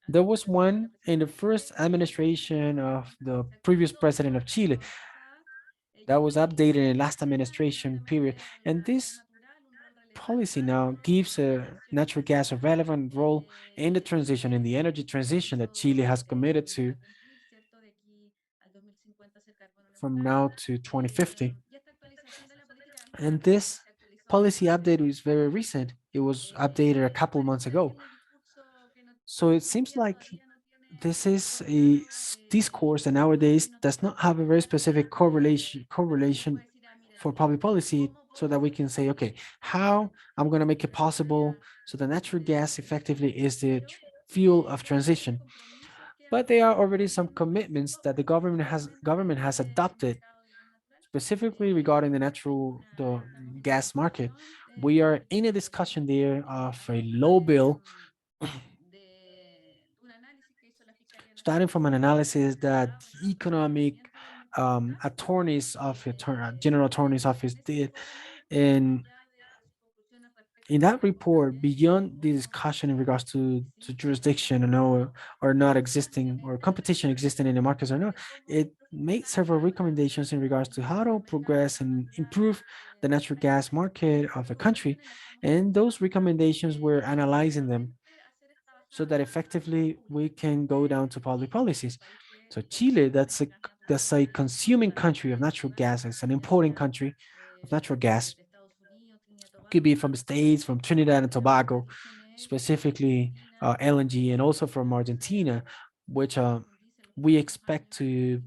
There was one in the first administration of the previous president of Chile that was updated in the last administration period. And this policy now gives natural gas a relevant role in the transition, in the energy transition that Chile has committed to from now to 2050. And this policy update is very recent. It was updated a couple months ago. So it seems like this is a discourse that nowadays does not have a very specific correlation for public policy, so that we can say, okay, how I'm going to make it possible so that natural gas effectively is the fuel of transition. But there are already some commitments that the government has adopted specifically regarding the gas market. We are in a discussion there of a low bill, starting from an analysis that the economic attorneys of general attorney's office did. And in that report, beyond the discussion in regards to jurisdiction or not existing, or competition existing in the markets or not, it made several recommendations in regards to how to progress and improve the natural gas market of the country. And those recommendations, we're analyzing them so that effectively we can go down to public policies. So Chile, that's a consuming country of natural gas. It's an importing country of natural gas. Could be from the States, from Trinidad and Tobago, specifically LNG, and also from Argentina, which we expect to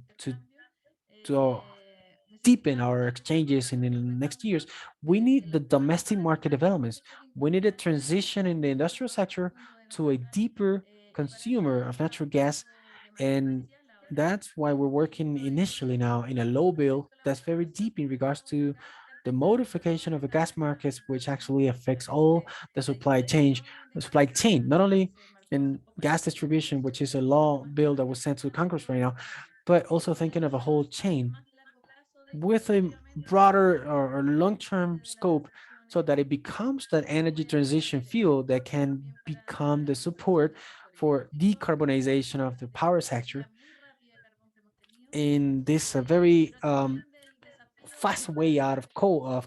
deepen our exchanges in the next years. We need the domestic market developments. We need a transition in the industrial sector to a deeper consumer of natural gas. And that's why we're working initially now in a low bill that's very deep in regards to the modification of the gas markets, which actually affects all the supply chain, not only in gas distribution, which is a law bill that was sent to Congress right now, but also thinking of a whole chain with a broader or long-term scope, so that it becomes that energy transition fuel that can become the support for decarbonization of the power sector in this very fast way out of coal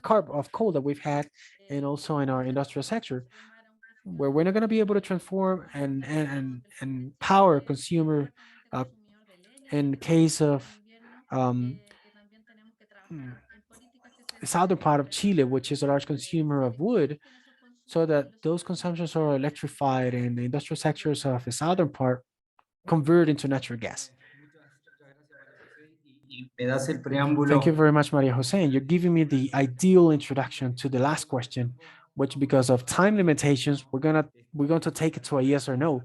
that we've had, and also in our industrial sector, where we're not going to be able to transform and power consumer uh, in case of um, the southern part of Chile, which is a large consumer of wood, so that those consumptions are electrified and the industrial sectors of the southern part convert into natural gas. Thank you very much, Maria Jose. You're giving me the ideal introduction to the last question, which, because of time limitations, we're going to take it to a yes or no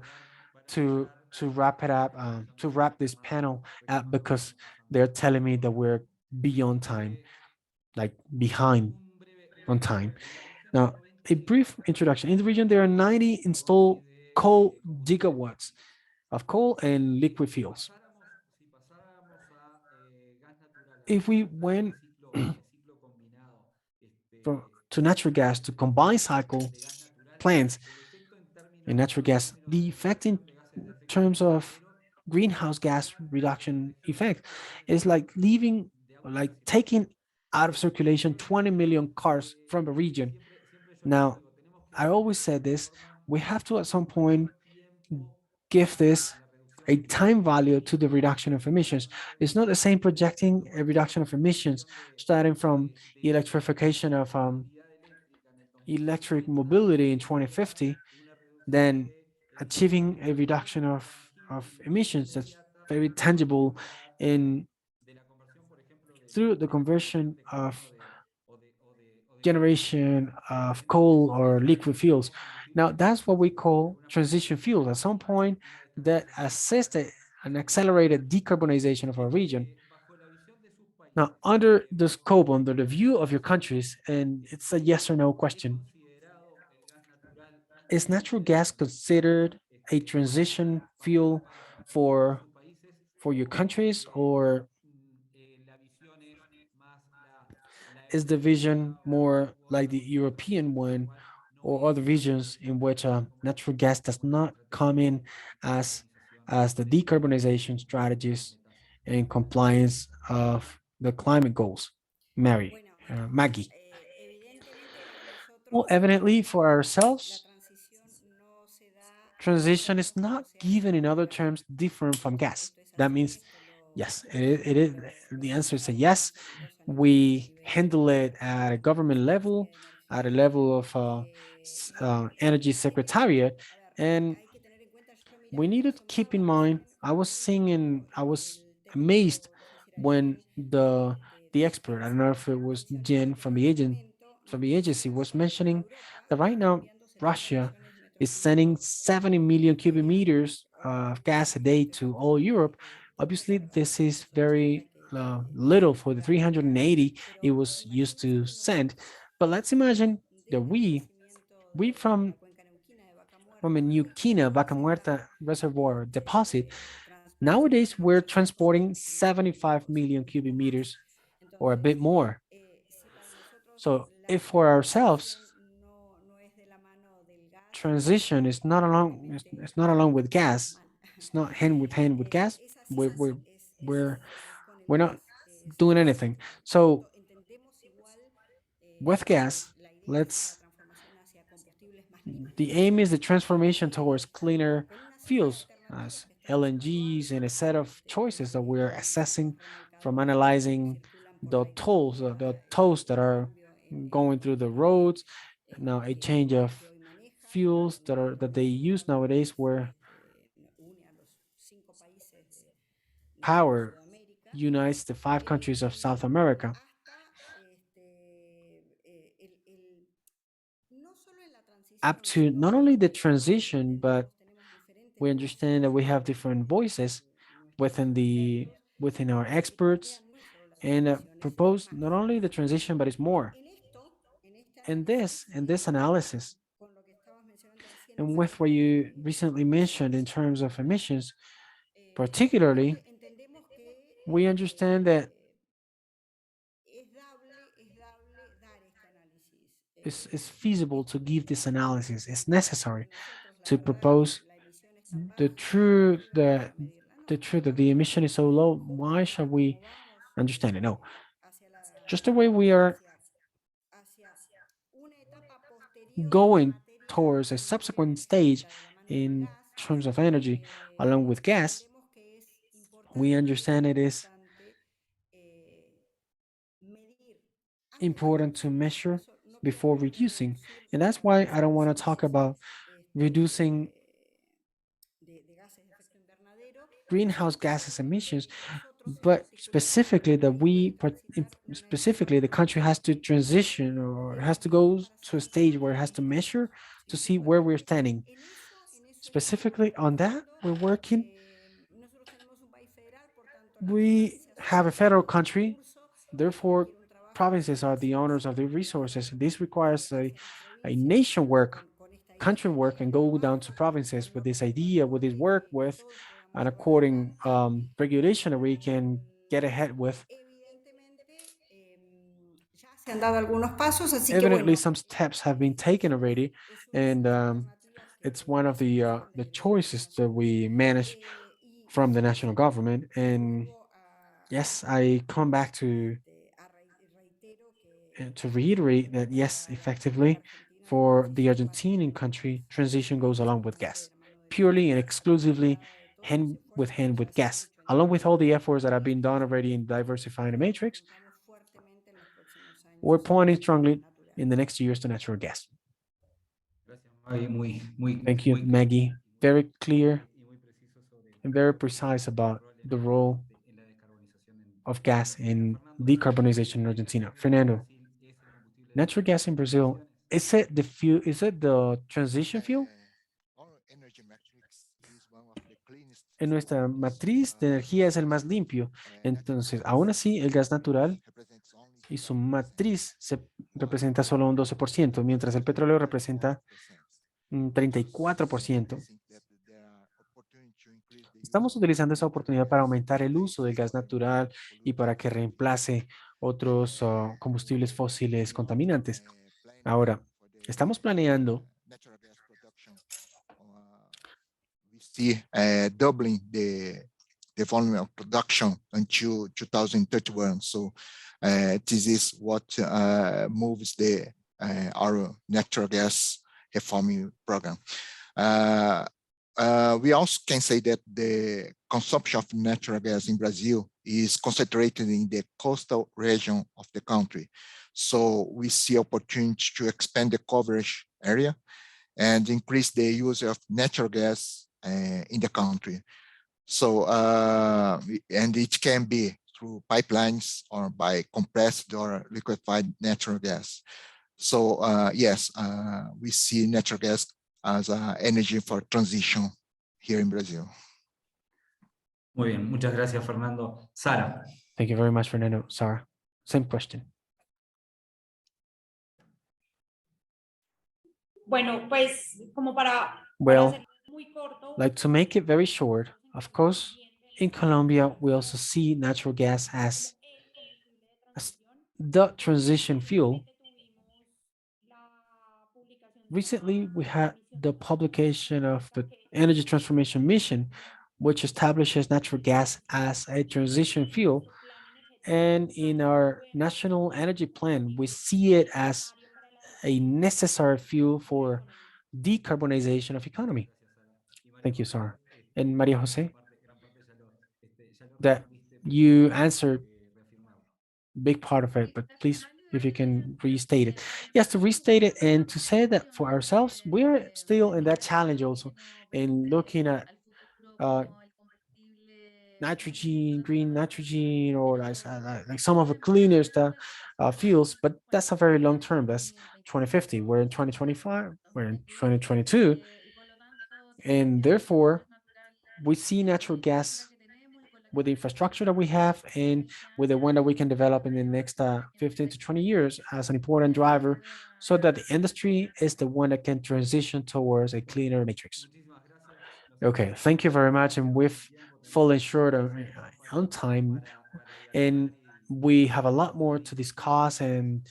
to wrap it up, to wrap this panel up, because they're telling me that we're beyond time, like behind on time. Now, a brief introduction. In the region, there are 90 installed coal gigawatts of coal and liquid fuels. If we went to natural gas, to combined cycle plants in natural gas, the effect in terms of greenhouse gas reduction effect is like taking out of circulation 20 million cars from a region. Now, I always said this, we have to at some point give this a time value to the reduction of emissions. It's not the same projecting a reduction of emissions starting from electrification of electric mobility in 2050 than achieving a reduction of emissions that's very tangible in through the conversion of generation of coal or liquid fuels. Now, that's what we call transition fuels. At some point, that assisted an accelerated decarbonization of our region. Now, under the scope, under the view of your countries, and it's a yes or no question, is natural gas considered a transition fuel for your countries, or is the vision more like the European one, or other regions in which natural gas does not come in as the decarbonization strategies and compliance of the climate goals? Maggie. Well, evidently for ourselves, transition is not given in other terms different from gas. That means Yes, it is. The answer is a yes. We handle it at a government level, at a level of energy secretariat, and we need to keep in mind. I was singing. I was amazed when the expert. I don't know if it was Jen from the agency was mentioning that right now Russia is sending 70 million cubic meters of gas a day to all Europe. Obviously, this is very little for the 380 it was used to send. But let's imagine that we from a Neuquén Vaca Muerta reservoir deposit, nowadays we're transporting 75 million cubic meters or a bit more. So if for ourselves, transition is not along, it's not along with gas, it's not hand with gas, we're we're not doing anything. So with gas, let's the aim is the transformation towards cleaner fuels as LNGs and a set of choices that we're assessing from analyzing the tolls that are going through the roads. Now a change of fuels that they use nowadays where power unites the 5 countries of South America. Up to not only the transition, but we understand that we have different voices within our experts and propose not only the transition, but it's more. In this analysis, and with what you recently mentioned in terms of emissions, particularly, we understand that it's feasible to give this analysis. It's necessary to propose the truth the truth that the emission is so low. Why should we understand it? No, just the way we are going towards a subsequent stage in terms of energy, along with gas, we understand it is important to measure before reducing. And that's why I don't want to talk about reducing greenhouse gases emissions, but specifically that specifically the country has to transition or has to go to a stage where it has to measure to see where we're standing. Specifically on that, we're working. We have a federal country, therefore provinces are the owners of the resources. This requires a nation work, country work, and go down to provinces with this idea, with this work, with an according regulation that we can get ahead with. Evidently, some steps have been taken already, and it's one of the choices that we manage from the national government. And yes, I come back to reiterate that yes, effectively, for the Argentinian country, transition goes along with gas, purely and exclusively hand with gas, along with all the efforts that have been done already in diversifying the matrix. We're pointing strongly in the next years to natural gas. Thank you, Maggie. Very clear and very precise about the role of gas in decarbonization in Argentina. Fernando, natural gas in Brazil, is it the fuel? Is it the transition fuel? En nuestra matriz de energía es el más limpio. Entonces, aún así, el gas natural y su matriz se representa solo un 12%, mientras el petróleo representa un 34%. Estamos utilizando esa oportunidad para aumentar el uso del gas natural y para que reemplace otros combustibles fósiles contaminantes. Ahora, estamos planeando doubling the volume of production until 2031. So this is what moves our natural gas reforming program. we also can say that the consumption of natural gas in Brazil is concentrated in the coastal region of the country. So we see opportunity to expand the coverage area and increase the use of natural gas in the country. So, and it can be through pipelines or by compressed or liquefied natural gas. So yes, we see natural gas as energy for transition here in Brazil. Muy bien, muchas gracias, Fernando. Sara. Thank you very much, Fernando. Sarah, same question. Bueno, pues como para Well, hacer muy corto, like to make it very short, of course, in Colombia, we also see natural gas as the transition fuel. Recently, we had the publication of the Energy Transformation Mission, which establishes natural gas as a transition fuel. And in our national energy plan, we see it as a necessary fuel for decarbonization of economy. Thank you, Sarah. And Maria Jose, that you answered big part of it, but please, if you can restate it. Yes, to restate it and to say that for ourselves, we're still in that challenge also in looking at uh, nitrogen, green nitrogen, or like some of the cleanest fuels, but that's a very long term. That's 2050. We're in 2025. We're in 2022, and therefore we see natural gas with the infrastructure that we have and with the one that we can develop in the next 15 to 20 years as an important driver so that the industry is the one that can transition towards a cleaner matrix. Okay, thank you very much. And we've fallen short on time and we have a lot more to discuss and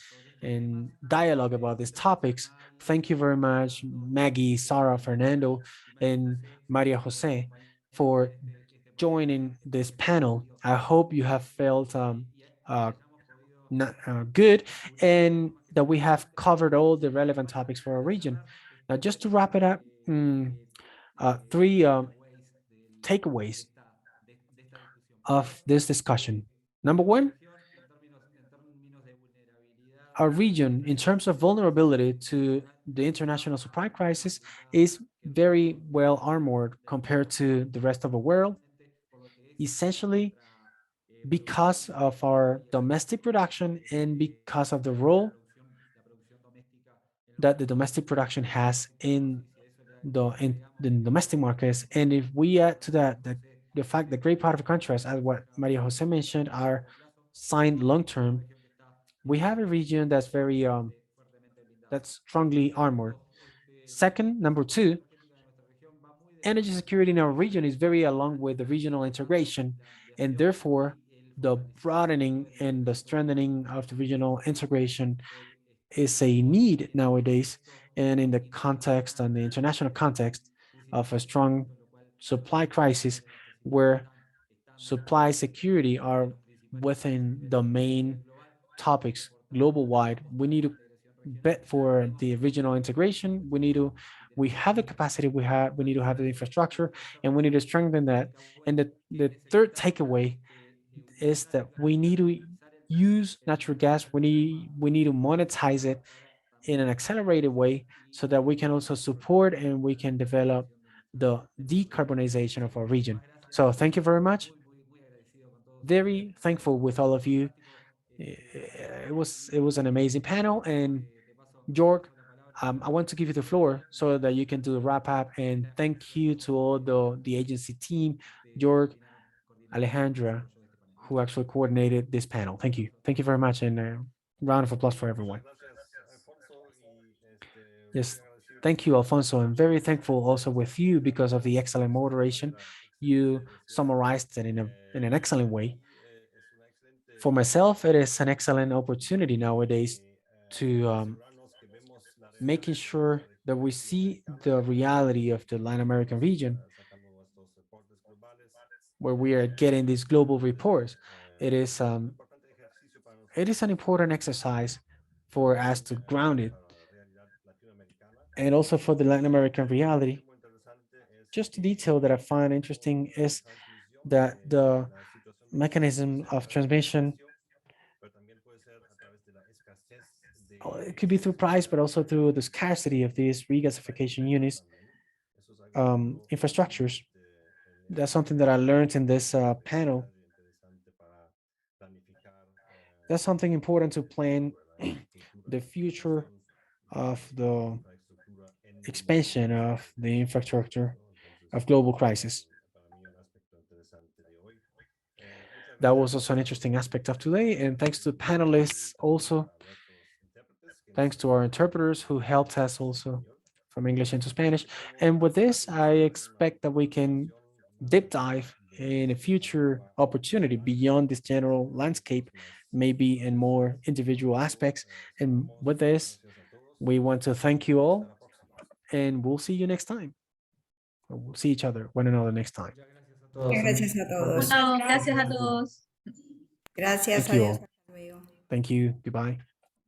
dialogue about these topics. Thank you very much, Maggie, Sarah, Fernando, and Maria Jose for joining this panel. I hope you have felt good and that we have covered all the relevant topics for our region. Now, just to wrap it up, three takeaways of this discussion. Number one, our region, in terms of vulnerability to the international supply crisis, is very well armored compared to the rest of the world. Essentially, because of our domestic production and because of the role that the domestic production has in the domestic markets. And if we add to that the fact that great part of the contracts, as what Maria Jose mentioned, are signed long-term, we have a region that's very that's strongly armored. Second, number two, energy security in our region is very along with the regional integration, and therefore the broadening and the strengthening of the regional integration is a need nowadays. And in the context and the international context of a strong supply crisis where supply security are within the main topics global wide, we need to bet for the regional integration. We have the capacity, we need to have the infrastructure, and we need to strengthen that. And the third takeaway is that we need to use natural gas. We need to monetize it in an accelerated way so that we can also support and we can develop the decarbonization of our region. So thank you very much. Very thankful with all of you. It was an amazing panel. And York, I want to give you the floor so that you can do a wrap up. And thank you to all the agency team, York, Alejandra, who actually coordinated this panel. Thank you. Thank you very much. And a round of applause for everyone. Yes, thank you, Alfonso. I'm very thankful also with you because of the excellent moderation. You summarized it in an excellent way. For myself, it is an excellent opportunity nowadays to making sure that we see the reality of the Latin American region where we are getting these global reports. It is an important exercise for us to ground it. And also for the Latin American reality, just a detail that I find interesting is that the mechanism of transmission, it could be through price, but also through the scarcity of these regasification units, infrastructures. That's something that I learned in this panel. That's something important to plan the future of the expansion of the infrastructure of global crisis. That was also an interesting aspect of today, and thanks to the panelists also. Thanks to our interpreters who helped us also from English into Spanish. And with this, I expect that we can deep dive in a future opportunity beyond this general landscape, maybe in more individual aspects. And with this, we want to thank you all, and we'll see you next time. We'll see each other, one another next time. Gracias a todos. Chao, gracias a todos. Gracias, Thank you adiós. all. Hasta luego. Thank you. Goodbye.